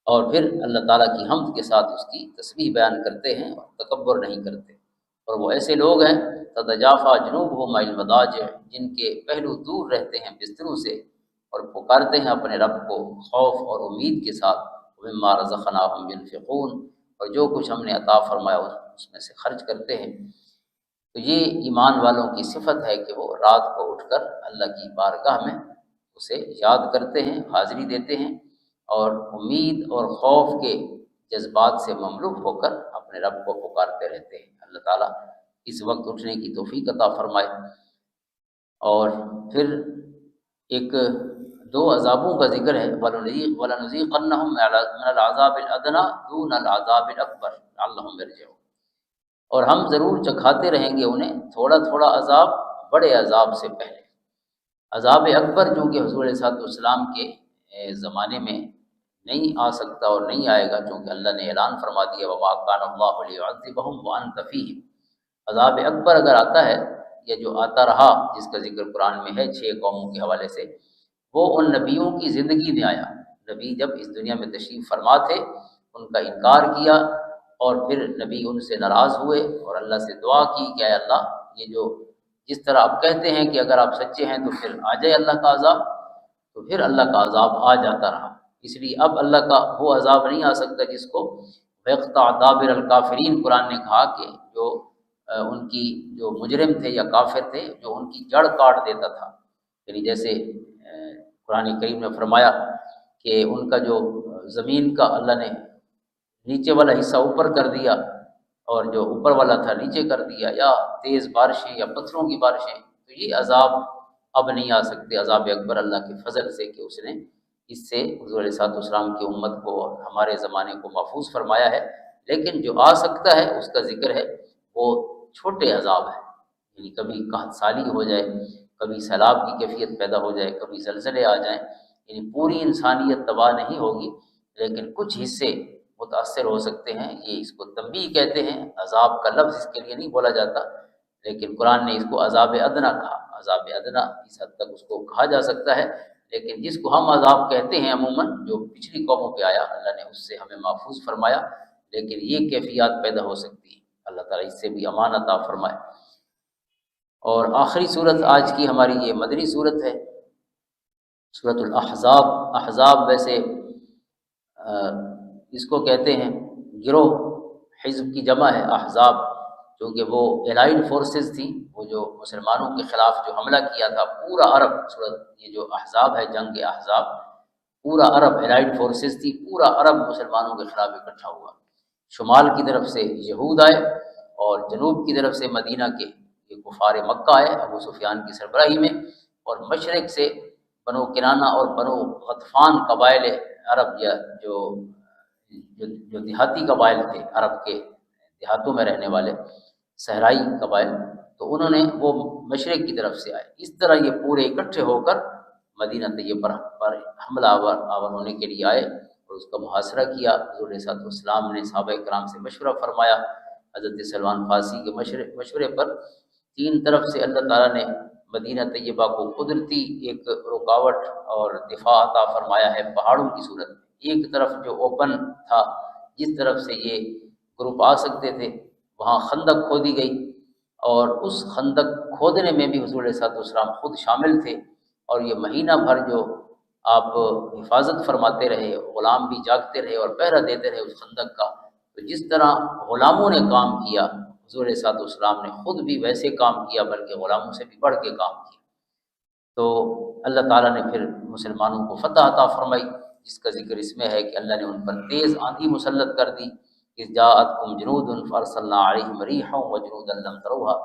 اور پھر اللہ تعالیٰ کی حمد کے ساتھ اس کی تسبیح بیان کرتے ہیں اور تکبر نہیں کرتے۔ اور وہ ایسے لوگ ہیں تتجافی جنوبہم عن المضاجع، جن کے پہلو دور رہتے ہیں بستروں سے، اور پکارتے ہیں اپنے رب کو خوف اور امید کے ساتھ، ومما رزقناهم ينفقون، اور جو کچھ ہم نے عطا فرمایا اس میں سے خرچ کرتے ہیں۔ تو یہ ایمان والوں کی صفت ہے کہ وہ رات کو اٹھ کر اللہ کی بارگاہ میں اسے یاد کرتے ہیں، حاضری دیتے ہیں، اور امید اور خوف کے جذبات سے مملو ہو کر اپنے رب کو پکارتے رہتے ہیں۔ اللہ تعالیٰ اس وقت اٹھنے کی توفیق عطا فرمائے۔ اور پھر ایک دو عذابوں کا ذکر ہے، وَلَنُذِيقَنَّهُم مِّنَ الْعَذَابِ الْأَدْنَىٰ دُونَ الْعَذَابِ الْأَكْبَرِ لَعَلَّهُمْ يَرْجِعُونَ، اور ہم ضرور چکھاتے رہیں گے انہیں تھوڑا تھوڑا عذاب بڑے عذاب سے پہلے۔ عذاب اکبر جو کہ حضور علیہ السلام کے زمانے میں نہیں آ سکتا اور نہیں آئے گا، چونکہ اللہ نے اعلان فرما دیا وَمَا كَانَ اللَّهُ لِيُعَذِّبَهُمْ وَأَنْتَ فِيهِمْ۔ عذاب اکبر اگر آتا ہے یا جو آتا رہا، جس کا ذکر قرآن میں ہے 6 قوموں کے حوالے سے، وہ ان نبیوں کی زندگی میں آیا۔ نبی جب اس دنیا میں تشریف فرما تھے، ان کا انکار کیا، اور پھر نبی ان سے ناراض ہوئے اور اللہ سے دعا کی کہ اے اللہ، یہ جو جس طرح آپ کہتے ہیں کہ اگر آپ سچے ہیں تو پھر آ جائے اللہ کا عذاب، تو پھر اللہ کا عذاب آ جاتا رہا۔ اس لیے اب اللہ کا وہ عذاب نہیں آ سکتا جس کو وَيَقْطَعْ دَابِرَ الْكَافِرِينَ قرآن نے کہا کہ جو ان کی جو مجرم تھے یا کافر تھے، جو ان کی جڑ کاٹ دیتا تھا۔ یعنی جیسے قرآن کریم نے فرمایا کہ ان کا جو زمین کا اللہ نے نیچے والا حصہ اوپر کر دیا اور جو اوپر والا تھا نیچے کر دیا، یا تیز بارشیں یا پتھروں کی بارشیں، تو یہ عذاب اب نہیں آ سکتے۔ عذاب اکبر اللہ کے فضل سے کہ اس نے اس سے حضور علیہ السلام کی امت کو اور ہمارے زمانے کو محفوظ فرمایا ہے۔ لیکن جو آ سکتا ہے اس کا ذکر ہے، وہ چھوٹے عذاب ہے، یعنی کبھی قحط سالی ہو جائے، کبھی سیلاب کی کیفیت پیدا ہو جائے، کبھی زلزلے آ جائیں، یعنی پوری انسانیت تباہ نہیں ہوگی لیکن کچھ حصے متاثر ہو سکتے ہیں۔ یہ اس کو تنبیہ کہتے ہیں، عذاب کا لفظ اس کے لیے نہیں بولا جاتا، لیکن قرآن نے اس کو عذاب ادنا کہا۔ عذاب ادنا اس حد تک اس کو کہا جا سکتا ہے، لیکن جس کو ہم عذاب کہتے ہیں عموماً جو پچھلی قوموں پہ آیا، اللہ نے اس سے ہمیں محفوظ فرمایا، لیکن یہ کیفیات پیدا ہو سکتی ہیں۔ اللہ تعالیٰ اس سے بھی امان عطا فرمائے۔ اور آخری صورت آج کی ہماری یہ مدنی صورت ہے، سورۃ الاحزاب۔ احزاب ویسے اس کو کہتے ہیں گروہ، حزب کی جمع ہے احزاب، کیونکہ وہ الائیڈ فورسز تھیں، وہ جو مسلمانوں کے خلاف جو حملہ کیا تھا پورا عرب، یہ جو احزاب ہے جنگ احزاب، پورا عرب الائیڈ فورسز تھی، پورا عرب مسلمانوں کے خلاف اکٹھا ہوا۔ شمال کی طرف سے یہود آئے اور جنوب کی طرف سے مدینہ کے یہ کفار مکہ آئے ابو سفیان کی سربراہی میں، اور مشرق سے بنو کنانہ اور بنو غطفان قبائل عرب، یا جو دیہاتی قبائل تھے عرب کے دیہاتوں میں رہنے والے صحرائی قبائل، تو انہوں نے وہ مشرق کی طرف سے آئے۔ اس طرح یہ پورے اکٹھے ہو کر مدینہ طیبہ پر حملہ آور ہونے کے لیے آئے اور اس کا محاصرہ کیا۔ حضور علیہ السلام نے صحابہ کرام سے مشورہ فرمایا، حضرت سلمان فارسی کے مشورے پر 3 طرف سے اللہ تعالیٰ نے مدینہ طیبہ کو قدرتی ایک رکاوٹ اور دفاع عطا فرمایا ہے پہاڑوں کی صورت میں۔ ایک طرف جو اوپن تھا، جس طرف سے یہ گروپ آ سکتے تھے، وہاں خندق کھودی گئی، اور اس خندق کھودنے میں بھی حضور علیہ السلام خود شامل تھے، اور یہ مہینہ بھر جو آپ حفاظت فرماتے رہے، غلام بھی جاگتے رہے اور پہرا دیتے رہے اس خندق کا۔ تو جس طرح غلاموں نے کام کیا، حضور علیہ السلام نے خود بھی ویسے کام کیا، بلکہ غلاموں سے بھی بڑھ کے کام کیا۔ تو اللہ تعالیٰ نے پھر مسلمانوں کو فتح عطا فرمائی، جس کا ذکر اس میں ہے کہ اللہ نے ان پر تیز آندھی مسلط کر دی۔ اذ جاءتکم جنود فارسلنا علیہم ریحا وجنودا لم تروها،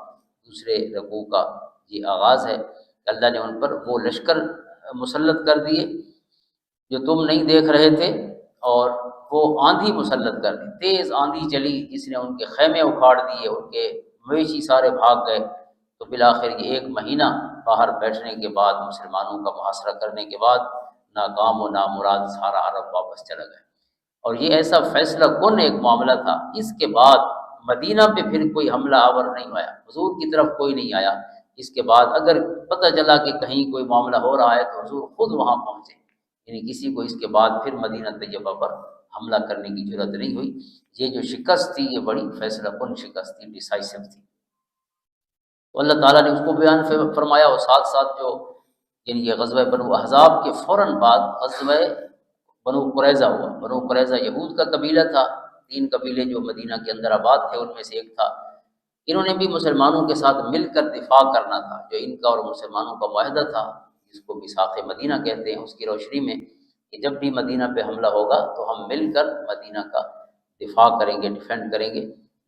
دوسرے رکوع کا یہ آغاز ہے کہ اللہ نے ان پر وہ لشکر مسلط کر دیے جو تم نہیں دیکھ رہے تھے، اور وہ آندھی مسلط کر دی، تیز آندھی چلی جس نے ان کے خیمے اکھاڑ دیے، ان کے مویشی سارے بھاگ گئے۔ تو بالآخر یہ 1 مہینہ باہر بیٹھنے کے بعد، مسلمانوں کا محاصرہ کرنے کے بعد، ناکام و نامراد سارا عرب واپس چلا گیا۔ اور یہ ایسا فیصلہ کن ایک معاملہ تھا۔ اس کے بعد مدینہ پہ پھر کوئی حملہ آور نہیں آیا، حضور کی طرف کوئی نہیں آیا۔ اس کے بعد اگر پتہ چلا کہ کہیں کوئی معاملہ ہو رہا ہے تو حضور خود وہاں پہنچے، یعنی کسی کو اس کے بعد پھر مدینہ طیبہ پر حملہ کرنے کی ضرورت نہیں ہوئی۔ یہ جو شکست تھی یہ بڑی فیصلہ کن شکست تھی، ڈیسائسو تھی۔ تو اللہ تعالیٰ نے اس کو بیان فرمایا، اور ساتھ ساتھ جو یعنی یہ غزوہ بنو احزاب کے فوراً بعد غزوہ بنو قریظہ ہوا۔ بنو قریظہ یہود کا قبیلہ تھا، 3 قبیلے جو مدینہ کے اندر آباد تھے ان میں سے ایک تھا۔ انہوں نے بھی مسلمانوں کے ساتھ مل کر دفاع کرنا تھا، جو ان کا اور مسلمانوں کا معاہدہ تھا، جس کو میثاق مدینہ کہتے ہیں، اس کی روشنی میں کہ جب بھی مدینہ پہ حملہ ہوگا تو ہم مل کر مدینہ کا دفاع کریں گے، ڈیفینڈ کریں گے۔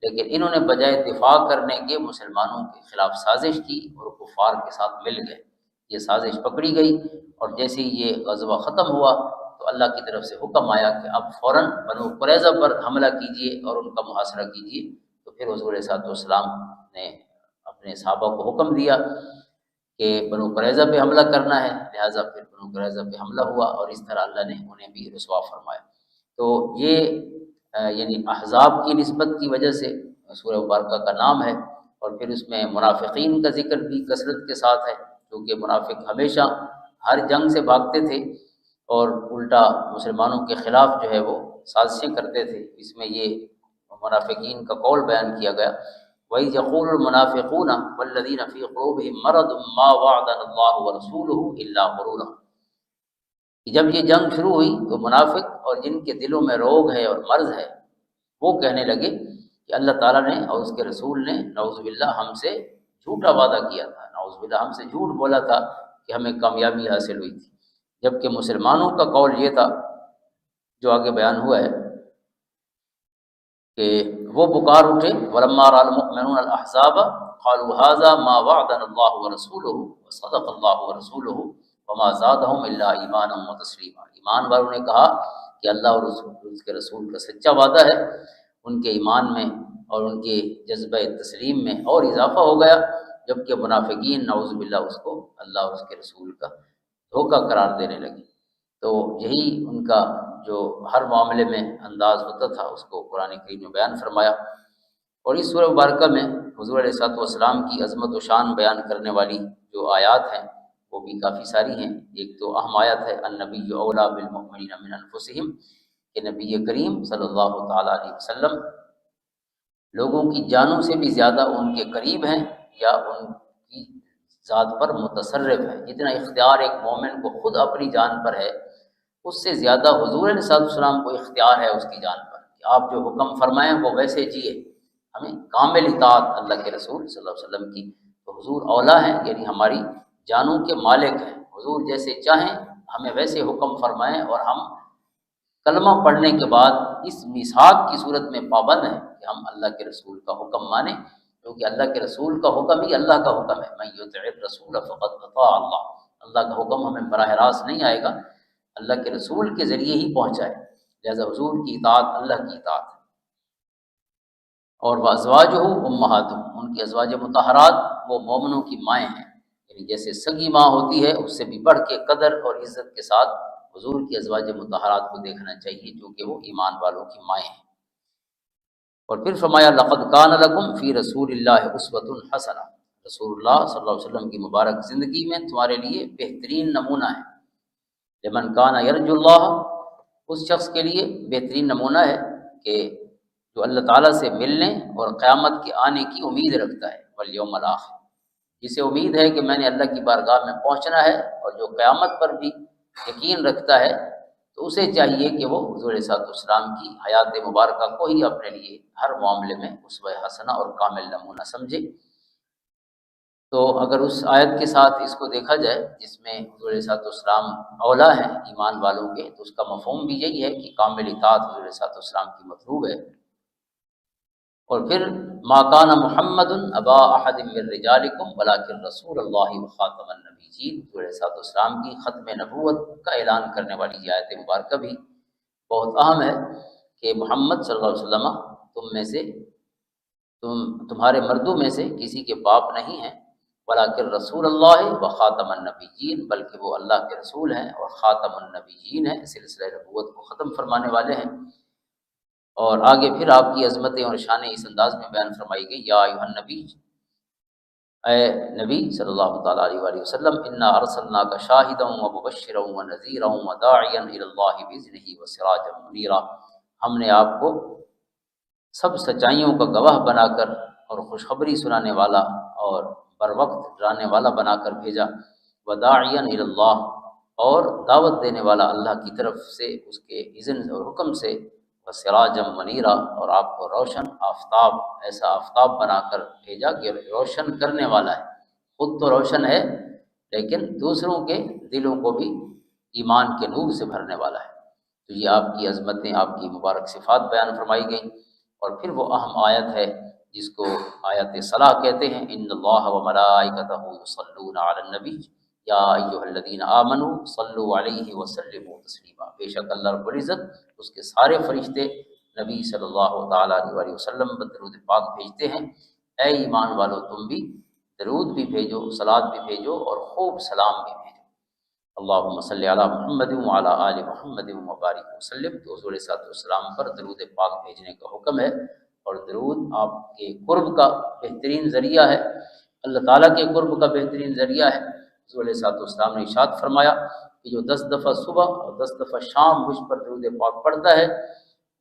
لیکن انہوں نے بجائے دفاع کرنے کے مسلمانوں کے خلاف سازش کی اور کفار کے ساتھ مل گئے۔ یہ سازش پکڑی گئی، اور جیسے ہی یہ غزوہ ختم ہوا تو اللہ کی طرف سے حکم آیا کہ اب فوراً بنو قریظہ پر حملہ کیجیے اور ان کا محاصرہ کیجیے۔ تو پھر حضور صلی اللہ علیہ وسلم نے اپنے صحابہ کو حکم دیا کہ بنو قریظہ پہ حملہ کرنا ہے، لہٰذا پھر بنو قریظہ پہ حملہ ہوا، اور اس طرح اللہ نے انہیں بھی رسوا فرمایا۔ تو یہ یعنی احزاب کی نسبت کی وجہ سے سورہ مبارکہ کا نام ہے، اور پھر اس میں منافقین کا ذکر بھی کثرت کے ساتھ ہے، کیونکہ منافق ہمیشہ ہر جنگ سے بھاگتے تھے اور الٹا مسلمانوں کے خلاف جو ہے وہ سازشیں کرتے تھے۔ اس میں یہ منافقین کا قول بیان کیا گیا، وَإِذْ يَقُولُ الْمُنَافِقُونَ وَالَّذِينَ فِي قُلُوبِهِم مَّرَضٌ مَّا وَعَدَنَا اللَّهُ وَرَسُولُهُ إِلَّا غُرُورًا، کہ جب یہ جنگ شروع ہوئی تو منافق اور جن کے دلوں میں روگ ہے اور مرض ہے وہ کہنے لگے کہ اللہ تعالیٰ نے اور اس کے رسول نے نعوذ باللہ ہم سے جھوٹا وعدہ کیا تھا، نعوذ باللہ ہم سے جھوٹ بولا تھا کہ ہمیں کامیابی حاصل ہوئی تھی۔ جبکہ مسلمانوں کا قول یہ تھا جو آگے بیان ہوا ہے کہ وہ پکار اٹھے، وَلَمَّا رَأَى الْمُؤْمِنُونَ الْأَحْزَابَ قَالُوا هَٰذَا مَا وَعَدَنَا اللَّهُ وَرَسُولُهُ وَصَدَقَ اللَّهُ وَرَسُولُهُ وَمَا زَادَهُمْ إِلَّا إِيمَانًا وَتَسْلِيمًا۔ ایمان والوں نے کہا کہ اللہ اور اس کے رسول کا سچا وعدہ ہے، ان کے ایمان میں اور ان کے جذبہ تسلیم میں اور اضافہ ہو گیا، جبکہ منافقین نعوذ باللہ اس کو اللہ اور اس کے رسول کا دھوکہ قرار دینے لگے۔ تو یہی ان کا جو ہر معاملے میں انداز ہوتا تھا اس کو قرآن کریم میں بیان فرمایا۔ اور اس سورہ مبارکہ میں حضور علیہ الصلوۃ والسلام کی عظمت و شان بیان کرنے والی جو آیات ہیں وہ بھی کافی ساری ہیں۔ ایک تو اہم آیت ہے النبی اولیٰ بالمؤمنین من انفسہم، کہ نبی کریم صلی اللہ تعالیٰ علیہ وسلم لوگوں کی جانوں سے بھی زیادہ ان کے قریب ہیں یا ان کی ذات پر متصرف ہے۔ جتنا اختیار ایک مومن کو خود اپنی جان پر ہے، اس سے زیادہ حضور علیہ الصلوۃ والسلام کو اختیار ہے اس کی جان پر، کہ آپ جو حکم فرمائیں وہ ویسے جیے۔ ہمیں کامل اطاعت اللہ کے رسول صلی اللہ علیہ وسلم کی، تو حضور اولیٰ ہیں، یعنی ہماری جانوں کے مالک ہیں۔ حضور جیسے چاہیں ہمیں ویسے حکم فرمائیں، اور ہم کلمہ پڑھنے کے بعد اس میثاق کی صورت میں پابند ہیں کہ ہم اللہ کے رسول کا حکم مانیں، کیونکہ اللہ کے رسول کا حکم ہی اللہ کا حکم ہے۔ من یطع الرسول فقد اطاع اللہ، اللہ کا حکم ہمیں براہ راست نہیں آئے گا، اللہ کے رسول کے ذریعے ہی پہنچا ہے، لہذا حضور کی اطاعت اللہ کی اطاعت ہے۔ اور وازواجہ امہاتہم، ان کی ازواج مطہرات وہ مومنوں کی مائیں ہیں، یعنی جیسے سگی ماں ہوتی ہے اس سے بھی بڑھ کے قدر اور عزت کے ساتھ حضور کی ازواج مطہرات کو دیکھنا چاہیے، جو کہ وہ ایمان والوں کی مائیں ہیں۔ اور پھر فرمایا لقد کان لکم فی رسول اللہ اسوۃ حسنہ، رسول اللہ صلی اللہ علیہ وسلم کی مبارک زندگی میں تمہارے لیے بہترین نمونہ ہے۔ لمن کان یرجو اللہ، اس شخص کے لیے بہترین نمونہ ہے کہ جو اللہ تعالیٰ سے ملنے اور قیامت کے آنے کی امید رکھتا ہے، والیوم الآخر، جسے امید ہے کہ میں نے اللہ کی بارگاہ میں پہنچنا ہے، اور جو قیامت پر بھی یقین رکھتا ہے تو اسے چاہیے کہ وہ حضور علیہ الصلوۃ والسلام کی حیات مبارکہ کو ہی اپنے لیے ہر معاملے میں اسوہ حسنہ اور کامل نمونہ سمجھے۔ تو اگر اس آیت کے ساتھ اس کو دیکھا جائے جس میں حضور علیہ الصلوۃ والسلام اولیٰ ہیں ایمان والوں کے، تو اس کا مفہوم بھی یہی ہے کہ کامل اطاعت حضور علیہ الصلوۃ والسلام کی مطلوب ہے۔ اور پھر ما کان محمد ابا احد من رجالکم ولکن رسول اللہ وخاتم النبیین، حضور علیہ الصلوۃ والسلام کی ختم نبوت کا اعلان کرنے والی یہ آیت مبارکہ بھی بہت اہم ہے کہ محمد صلی اللہ علیہ وسلم تم میں سے تمہارے مردوں میں سے کسی کے باپ نہیں ہیں، ولکن رسول اللہ وخاتم النبیین، بلکہ وہ اللہ کے رسول ہیں اور خاتم النبیین ہیں، سلسلہ نبوت کو ختم فرمانے والے ہیں۔ اور آگے پھر آپ کی عظمتیں اور شانیں اس انداز میں بیان فرمائی گئی، یا ایھا النبی، اے نبی صلی اللہ تعالیٰ علیہ وآلہ وسلم، انا ارسلناک شاہدا ومبشرا ونذیرا وداعیا الی اللہ باذنہ وسراجا منیرا، ہم نے آپ کو سب سچائیوں کا گواہ بنا کر اور خوشخبری سنانے والا اور بر وقت ڈرانے والا بنا کر بھیجا، وداعیا الی اللہ، اور دعوت دینے والا اللہ کی طرف سے اس کے اذن اور حکم سے، وسراجم منیرا، اور آپ کو روشن آفتاب، ایسا آفتاب بنا کر بھیجا کہ روشن کرنے والا ہے، خود تو روشن ہے لیکن دوسروں کے دلوں کو بھی ایمان کے نور سے بھرنے والا ہے۔ تو یہ آپ کی عظمتیں، آپ کی مبارک صفات بیان فرمائی گئیں، اور پھر وہ اہم آیت ہے جس کو آیت صلاح کہتے ہیں، ان اللہ و ملائکتہ یصلون علی النبی یا ایھا الذین آمنوا صلوا علیہ وسلموا تسلیما، بے شک اللہ رب العزت اس کے سارے فرشتے نبی صلی اللہ تعالیٰ علیہ وسلم پر درود پاک بھیجتے ہیں۔ اے ایمان والو تم بھی درود بھی بھیجو، صلات بھی بھیجو، اور خوب سلام بھی بھیجو۔ اللہم صلی علی محمد وعلی آل محمد وبارک وسلم، تو حضور صلی اللہ علیہ وسلم پر درود پاک بھیجنے کا حکم ہے، اور درود آپ کے قرب کا بہترین ذریعہ ہے، اللہ تعالیٰ کے قرب کا بہترین ذریعہ ہے۔ حضور صلی اللہ علیہ وسلم نے ارشاد فرمایا کہ جو 10 دفعہ صبح اور 10 دفعہ شام مجھ پر درود پاک پڑھتا ہے،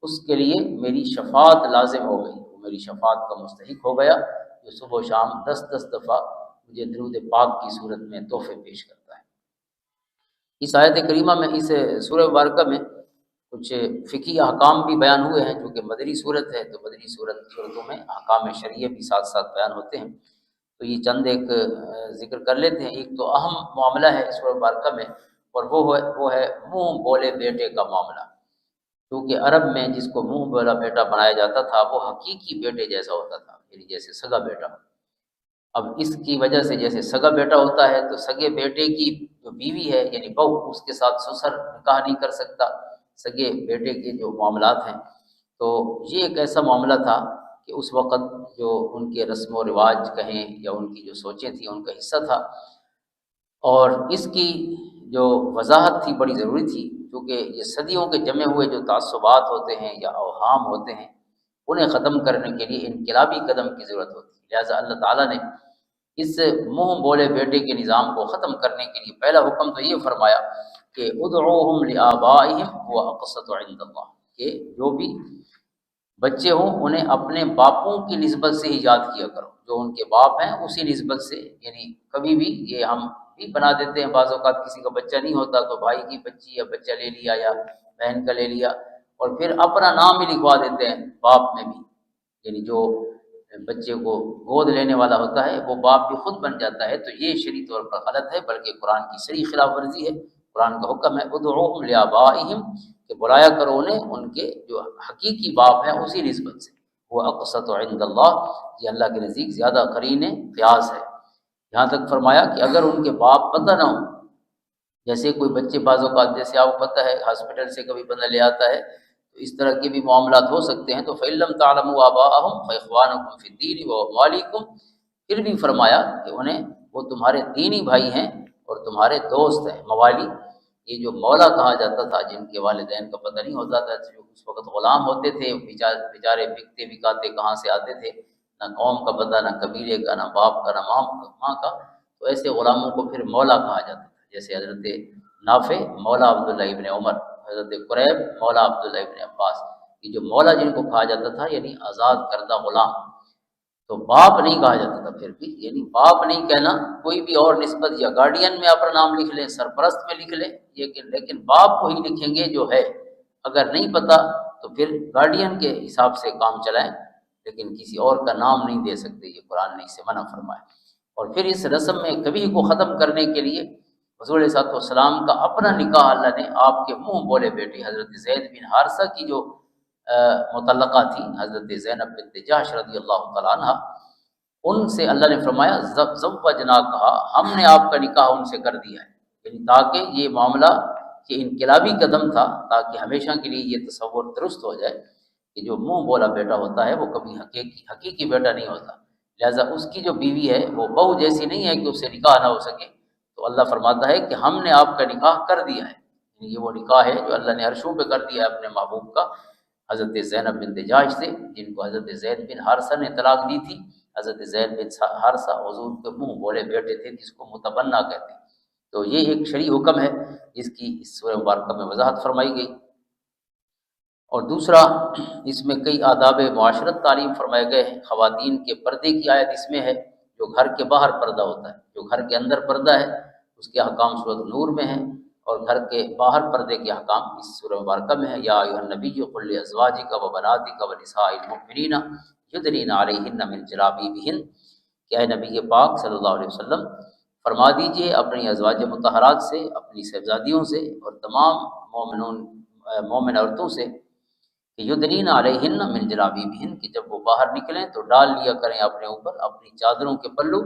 اس کے لیے میری شفاعت لازم ہو گئی، وہ میری شفاعت کا مستحق ہو گیا، جو صبح و شام 10 دفعہ مجھے درود پاک کی صورت میں تحفے پیش کرتا ہے۔ اس آیت کریمہ میں، اس سورہ مبارکہ میں کچھ فقہی احکام بھی بیان ہوئے ہیں، چونکہ مدنی صورت ہے تو مدنی صورتوں میں احکام شرعیہ بھی ساتھ ساتھ بیان ہوتے ہیں، تو یہ چند ایک ذکر کر لیتے ہیں۔ ایک تو اہم معاملہ ہے اس سورہ مبارکہ میں، اور وہ ہے منہ بولے بیٹے کا معاملہ، کیونکہ عرب میں جس کو منہ بولا بیٹا بنایا جاتا تھا وہ حقیقی بیٹے جیسا ہوتا تھا، یعنی جیسے سگا بیٹا۔ اب اس کی وجہ سے جیسے سگا بیٹا ہوتا ہے تو سگے بیٹے کی جو بیوی ہے یعنی بہو، اس کے ساتھ سسر نکاح نہیں کر سکتا، سگے بیٹے کے جو معاملات ہیں۔ تو یہ ایک ایسا معاملہ تھا کہ اس وقت جو ان کے رسم و رواج کہیں یا ان کی جو سوچیں تھیں ان کا حصہ تھا، اور اس کی جو وضاحت تھی بڑی ضروری تھی، کیونکہ یہ صدیوں کے جمے ہوئے جو تعصبات ہوتے ہیں یا اوہام ہوتے ہیں انہیں ختم کرنے کے لیے انقلابی قدم کی ضرورت ہوتی ہے۔ لہٰذا اللہ تعالیٰ نے اس منہ بولے بیٹے کے نظام کو ختم کرنے کے لیے پہلا حکم تو یہ فرمایا کہ ادعوہم لآبائہم هو اقسط عند اللہ، کہ جو بھی بچے ہوں انہیں اپنے باپوں کی نسبت سے ہی یاد کیا کرو، جو ان کے باپ ہیں اسی نسبت سے، یعنی کبھی بھی یہ ہم بھی بنا دیتے ہیں، بعض اوقات کسی کا بچہ نہیں ہوتا تو بھائی کی بچی یا بچہ لے لیا یا بہن کا لے لیا، اور پھر اپنا نام ہی لکھوا دیتے ہیں باپ میں بھی، یعنی جو بچے کو گود لینے والا ہوتا ہے وہ باپ بھی خود بن جاتا ہے، تو یہ شرعی طور پر غلط ہے، بلکہ قرآن کی صریح خلاف ورزی ہے۔ قرآن کا حکم ہے ادعوہم لآبائہم، کہ بلایا کرو انہیں ان کے جو حقیقی باپ ہیں اسی نسبت سے، وہ اقسط عند اللہ، یہ اللہ کے نزدیک زیادہ قرین قیاس ہے۔ یہاں تک فرمایا کہ اگر ان کے باپ پتہ نہ ہو، جیسے کوئی بچے بعض اوقات جیسے آپ کو پتہ ہے ہاسپٹل سے کبھی بندہ لے آتا ہے تو اس طرح کے بھی معاملات ہو سکتے ہیں، تو فَإِن لَّمْ تَعْلَمُوا آبَاءَهُمْ فَإِخْوَانُكُمْ فِي الدِّينِ وَمَوَالِيكُمْ، پھر بھی فرمایا کہ انہیں وہ تمہارے دینی بھائی ہیں اور تمہارے دوست ہیں۔ موالی، یہ جو مولا کہا جاتا تھا جن کے والدین کا پتہ نہیں ہوتا تھا، جو اس وقت غلام ہوتے تھے، بیچارے بکتے بکاتے کہاں سے آتے تھے، نہ قوم کا پتہ، نہ قبیلے کا، نہ باپ کا، نہ ماں کا، تو ایسے غلاموں کو پھر مولا کہا جاتا تھا، جیسے حضرت نافع مولا عبداللہ ابن عمر، حضرت قریب مولا عبداللہ ابن عباس، یہ جو مولا جن کو کہا جاتا تھا یعنی آزاد کردہ غلام۔ تو باپ نہیں کہا جاتا تھا پھر بھی، یعنی باپ نہیں کہنا، کوئی بھی اور نسبت، یا گارڈین میں اپنا نام لکھ لیں، سرپرست میں لکھ لیں، لیکن باپ کو ہی لکھیں گے جو ہے، اگر نہیں پتہ تو پھر گارڈین کے حساب سے کام چلائیں، لیکن کسی اور کا نام نہیں دے سکتے، یہ قرآن نے اس سے منع فرمایا۔ اور پھر اس رسم میں کبھی کو ختم کرنے کے لیے حضور علیہ السلام کا اپنا نکاح اللہ نے آپ کے منہ بولے بیٹے حضرت زید بن حارثہ کی جو متعلقہ تھی، حضرت زینب بنت جحش رضی اللہ تعالیٰ عنہ، ان سے اللہ نے فرمایا زوجناکہا، ہم نے آپ کا نکاح ان سے کر دیا ہے، یعنی تاکہ یہ معاملہ یہ انقلابی قدم تھا، تاکہ ہمیشہ کے لیے یہ تصور درست ہو جائے کہ جو منہ بولا بیٹا ہوتا ہے وہ کبھی حقیقی بیٹا نہیں ہوتا، لہٰذا اس کی جو بیوی ہے وہ بہو جیسی نہیں ہے کہ اس سے نکاح نہ ہو سکے۔ تو اللہ فرماتا ہے کہ ہم نے آپ کا نکاح کر دیا ہے، یہ وہ نکاح ہے جو اللہ نے عرشوں پہ کر دیا ہے اپنے محبوب کا، حضرت زینب بنت جحش سے، جن کو حضرت زید بن حارثہ نے طلاق دی تھی۔ حضرت زید بن حارثہ حضور کے منہ بولے بیٹے تھے، جس کو متبنہ کہتے ہیں۔ تو یہ ایک شرعی حکم ہے جس کی اس سورہ مبارکہ میں وضاحت فرمائی گئی۔ اور دوسرا، اس میں کئی آداب معاشرت تعلیم فرمائے گئے ہیں۔ خواتین کے پردے کی آیت اس میں ہے، جو گھر کے باہر پردہ ہوتا ہے، جو گھر کے اندر پردہ ہے اس کے احکام سورۃ نور میں ہیں، اور گھر کے باہر پردے کے احکام اس سورہ مبارکہ میں ہے۔ یا ایھا النبی قل لازواجک ونساء المؤمنین یدنین علیہن من جلابیبہن، کہ اے نبی پاک صلی اللہ علیہ وسلم فرما دیجئے اپنی ازواج مطہرات سے، اپنی صاحبزادیوں سے اور تمام مومن عورتوں سے کہ یدنین علیہن من جلابیبہن، کہ جب وہ باہر نکلیں تو ڈال لیا کریں اپنے اوپر اپنی چادروں کے پلو،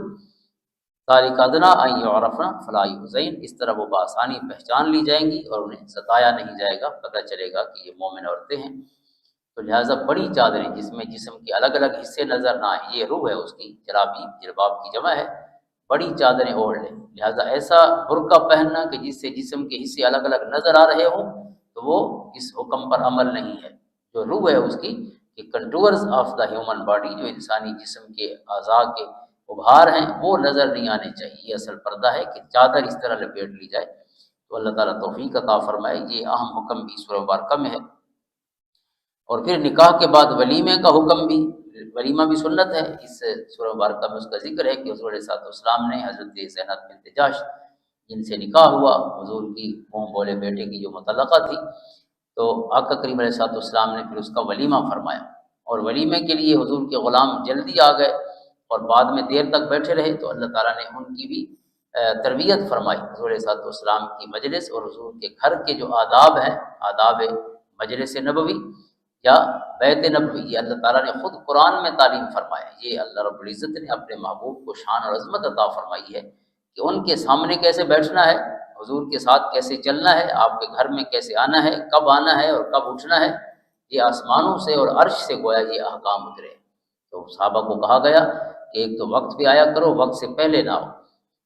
ذالک ادنیٰ ان یعرفن فلا یؤذین، اس طرح وہ بآسانی پہچان لی جائیں گی اور انہیں ستایا نہیں جائے گا، پتہ چلے گا کہ یہ مومن عورتیں ہیں۔ تو لہٰذا بڑی چادریں جس میں جسم کے الگ الگ حصے نظر نہ آئیں، یہ روح ہے اس کی، جلابیب جلباب کی جمع ہے، بڑی چادریں اوڑھ لیں۔ لہٰذا ایسا برقع پہننا کہ جس سے جسم کے حصے الگ الگ نظر آ رہے ہوں تو وہ اس حکم پر عمل نہیں ہے۔ جو روح ہے اس کی کہ کنٹورز آف دا ہیومن باڈی، جو انسانی جسم کے اعضاء کے ابھار ہیں وہ نظر نہیں آنے چاہیے، یہ اصل پردہ ہے کہ چادر اس طرح لپیٹ لی جائے۔ تو اللہ تعالیٰ توفیق عطا فرمائے، یہ اہم حکم بھی سورہ مبارکہ میں ہے۔ اور پھر نکاح کے بعد ولیمے کا حکم بھی، ولیمہ بھی سنت ہے، اس سورہ مبارکہ میں اس کا ذکر ہے کہ حضور علیہ السلام نے حضرت زینب بنت جحش جن سے نکاح ہوا، حضور کی منہ بولے بیٹے کی جو مطلقہ تھی، تو آقا کریم علیہ السلام نے پھر اس کا ولیمہ فرمایا، اور ولیمے کے لیے حضور کے غلام جلدی آ گئے اور بعد میں دیر تک بیٹھے رہے، تو اللہ تعالیٰ نے ان کی بھی تربیت فرمائی، حضور علیہ السلام کی مجلس اور حضور کے گھر کے جو آداب ہیں، آداب مجلس نبوی یا بیت نبوی، یہ اللہ تعالیٰ نے خود قرآن میں تعلیم فرمایا۔ یہ اللہ رب العزت نے اپنے محبوب کو شان اور عظمت عطا فرمائی ہے کہ ان کے سامنے کیسے بیٹھنا ہے، حضور کے ساتھ کیسے چلنا ہے، آپ کے گھر میں کیسے آنا ہے، کب آنا ہے اور کب اٹھنا ہے، یہ آسمانوں سے اور عرش سے گویا یہ احکام اترے۔ تو صحابہ کو کہا گیا کہ ایک تو وقت پہ آیا کرو، وقت سے پہلے نہ آؤ،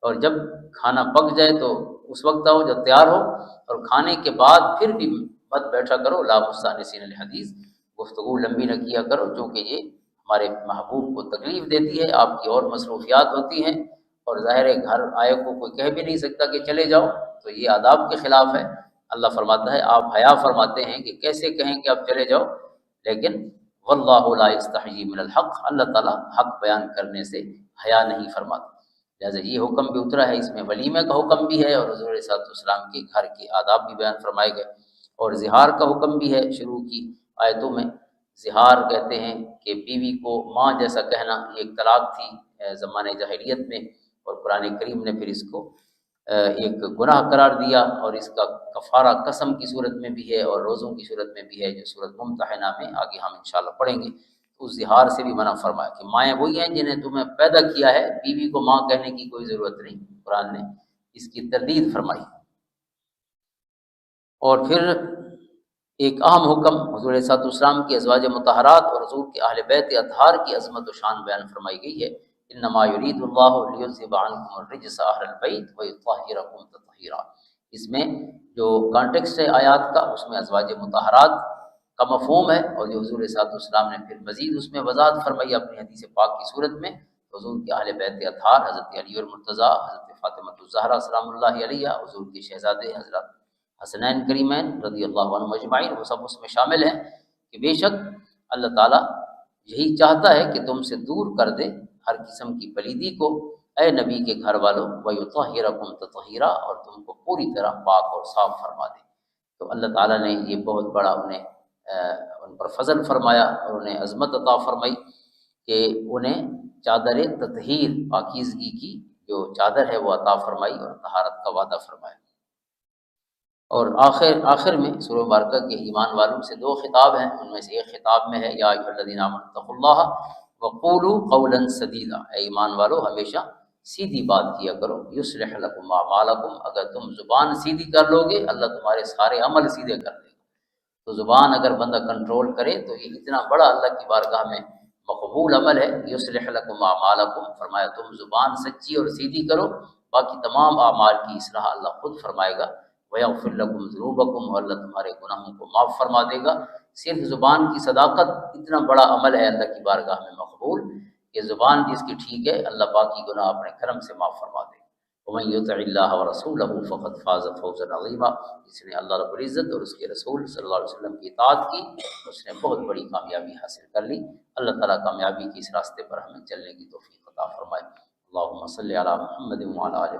اور جب کھانا پک جائے تو اس وقت آؤ جب تیار ہو، اور کھانے کے بعد پھر بھی مت بیٹھا کرو، لا مستانسین الحدیث، گفتگو لمبی نہ کیا کرو، چونکہ یہ ہمارے محبوب کو تکلیف دیتی ہے، آپ کی اور مصروفیات ہوتی ہیں، اور ظاہر ہے گھر آئے کو کوئی کہہ بھی نہیں سکتا کہ چلے جاؤ، تو یہ آداب کے خلاف ہے۔ اللہ فرماتا ہے، آپ حیا فرماتے ہیں کہ کیسے کہیں کہ آپ چلے جاؤ، لیکن واللہ لا یستحیی من الحق، اللہ تعالیٰ حق بیان کرنے سے حیا نہیں فرماتا۔ لہٰذا یہ حکم بھی اترا ہے، اس میں ولیمے کا حکم بھی ہے، اور حضور علیہ السلام کے گھر کے آداب بھی بیان فرمائے گئے، اور زہار کا حکم بھی ہے۔ شروع کی آیتوں میں زہار کہتے ہیں کہ بیوی کو ماں جیسا کہنا، یہ ایک طلاق تھی زمانہ جاہلیت میں، اور قرآن کریم نے پھر اس کو ایک گناہ قرار دیا، اور اس کا کفارہ قسم کی صورت میں بھی ہے اور روزوں کی صورت میں بھی ہے، جو صورت ممتحنہ میں آگے ہم انشاءاللہ پڑھیں گے۔ اس زہار سے بھی منع فرمایا کہ مائیں وہی ہیں جنہیں تمہیں پیدا کیا ہے، بیوی کو ماں کہنے کی کوئی ضرورت نہیں، قرآن نے اس کی تردید فرمائی۔ اور پھر ایک اہم حکم حضور علیہ السلام کی ازواج مطہرات اور حضور کے اہل بیت اطہار کی عظمت و شان بیان فرمائی گئی ہے۔ انما یرید اللہ لیذھب عنکم الرجس اہل البیت ویطہرکم تطہیرا، اس میں جو کانٹیکسٹ ہے آیات کا، اس میں ازواج مطہرات کا مفہوم ہے، اور جو حضور علیہ السلام نے پھر مزید اس میں وضاحت فرمائی اپنی حدیث پاک کی صورت میں، حضور کے اہل بیت اطہار حضرت علی المرتضیٰ، حضرت فاطمہ الزہرا سلام اللہ علیہا، حضور کے شہزادے حضرت حسنین کریمین رضی اللہ عنہم اجمعین، وہ سب اس میں شامل ہیں کہ بے شک اللہ تعالیٰ یہی چاہتا ہے کہ تم سے دور کر دے ہر قسم کی پلیدی کو، اے نبی کے گھر والوں، وَيُطَهِّرَكُمْ تَطْهِيرًا، اور تم کو پوری طرح پاک اور صاف فرما دے۔ تو اللہ تعالیٰ نے یہ بہت بڑا ان پر فضل فرمایا اور انہیں عظمت عطا فرمائی کہ انہیں چادر تطہیر، پاکیزگی کی جو چادر ہے وہ عطا فرمائی اور طہارت کا وعدہ فرمایا۔ اور آخر میں سورہ مبارکہ کے ایمان والوں سے دو خطاب ہیں، ان میں سے ایک خطاب میں ہے یا ایھا الذین آمنوا اتقوا اللہ وقولوا قولا سدیدا، اے ایمان والو ہمیشہ سیدھی بات کیا کرو، یصلح لکم اعمالکم، اگر تم زبان سیدھی کر لو گے اللہ تمہارے سارے عمل سیدھے کر دے گا۔ تو زبان اگر بندہ کنٹرول کرے تو یہ اتنا بڑا اللہ کی بارگاہ میں مقبول عمل ہے۔ یصلح لکم اعمالکم، فرمایا تم زبان سچی اور سیدھی کرو، باقی تمام اعمال کی اصلاح اللہ خود فرمائے گا۔ وَيَغْفِرْ لَكُمْ ذُنُوبَكُمْ، اور اللہ تمہارے گناہوں کو معاف فرما دے گا۔ صرف زبان کی صداقت اتنا بڑا عمل ہے اللہ کی بارگاہ میں مقبول کہ زبان جس کی ٹھیک ہے اللہ باقی گناہ اپنے کرم سے معاف فرما دے گا۔ وَمَن يُطِعِ اللَّهَ وَرَسُولَهُ فَقَدْ فَازَ فَوْزًا عَظِيمًا، جس نے اللہ رب العزت اور اس کے رسول صلی اللہ علیہ وسلم کی اطاعت کی اس نے بہت بڑی کامیابی حاصل کر لی۔ اللہ تعالیٰ کامیابی کی اس راستے پر ہمیں چلنے کی توفیق عطا فرمائے۔ اللہم صلی علی محمد وعلی آلہ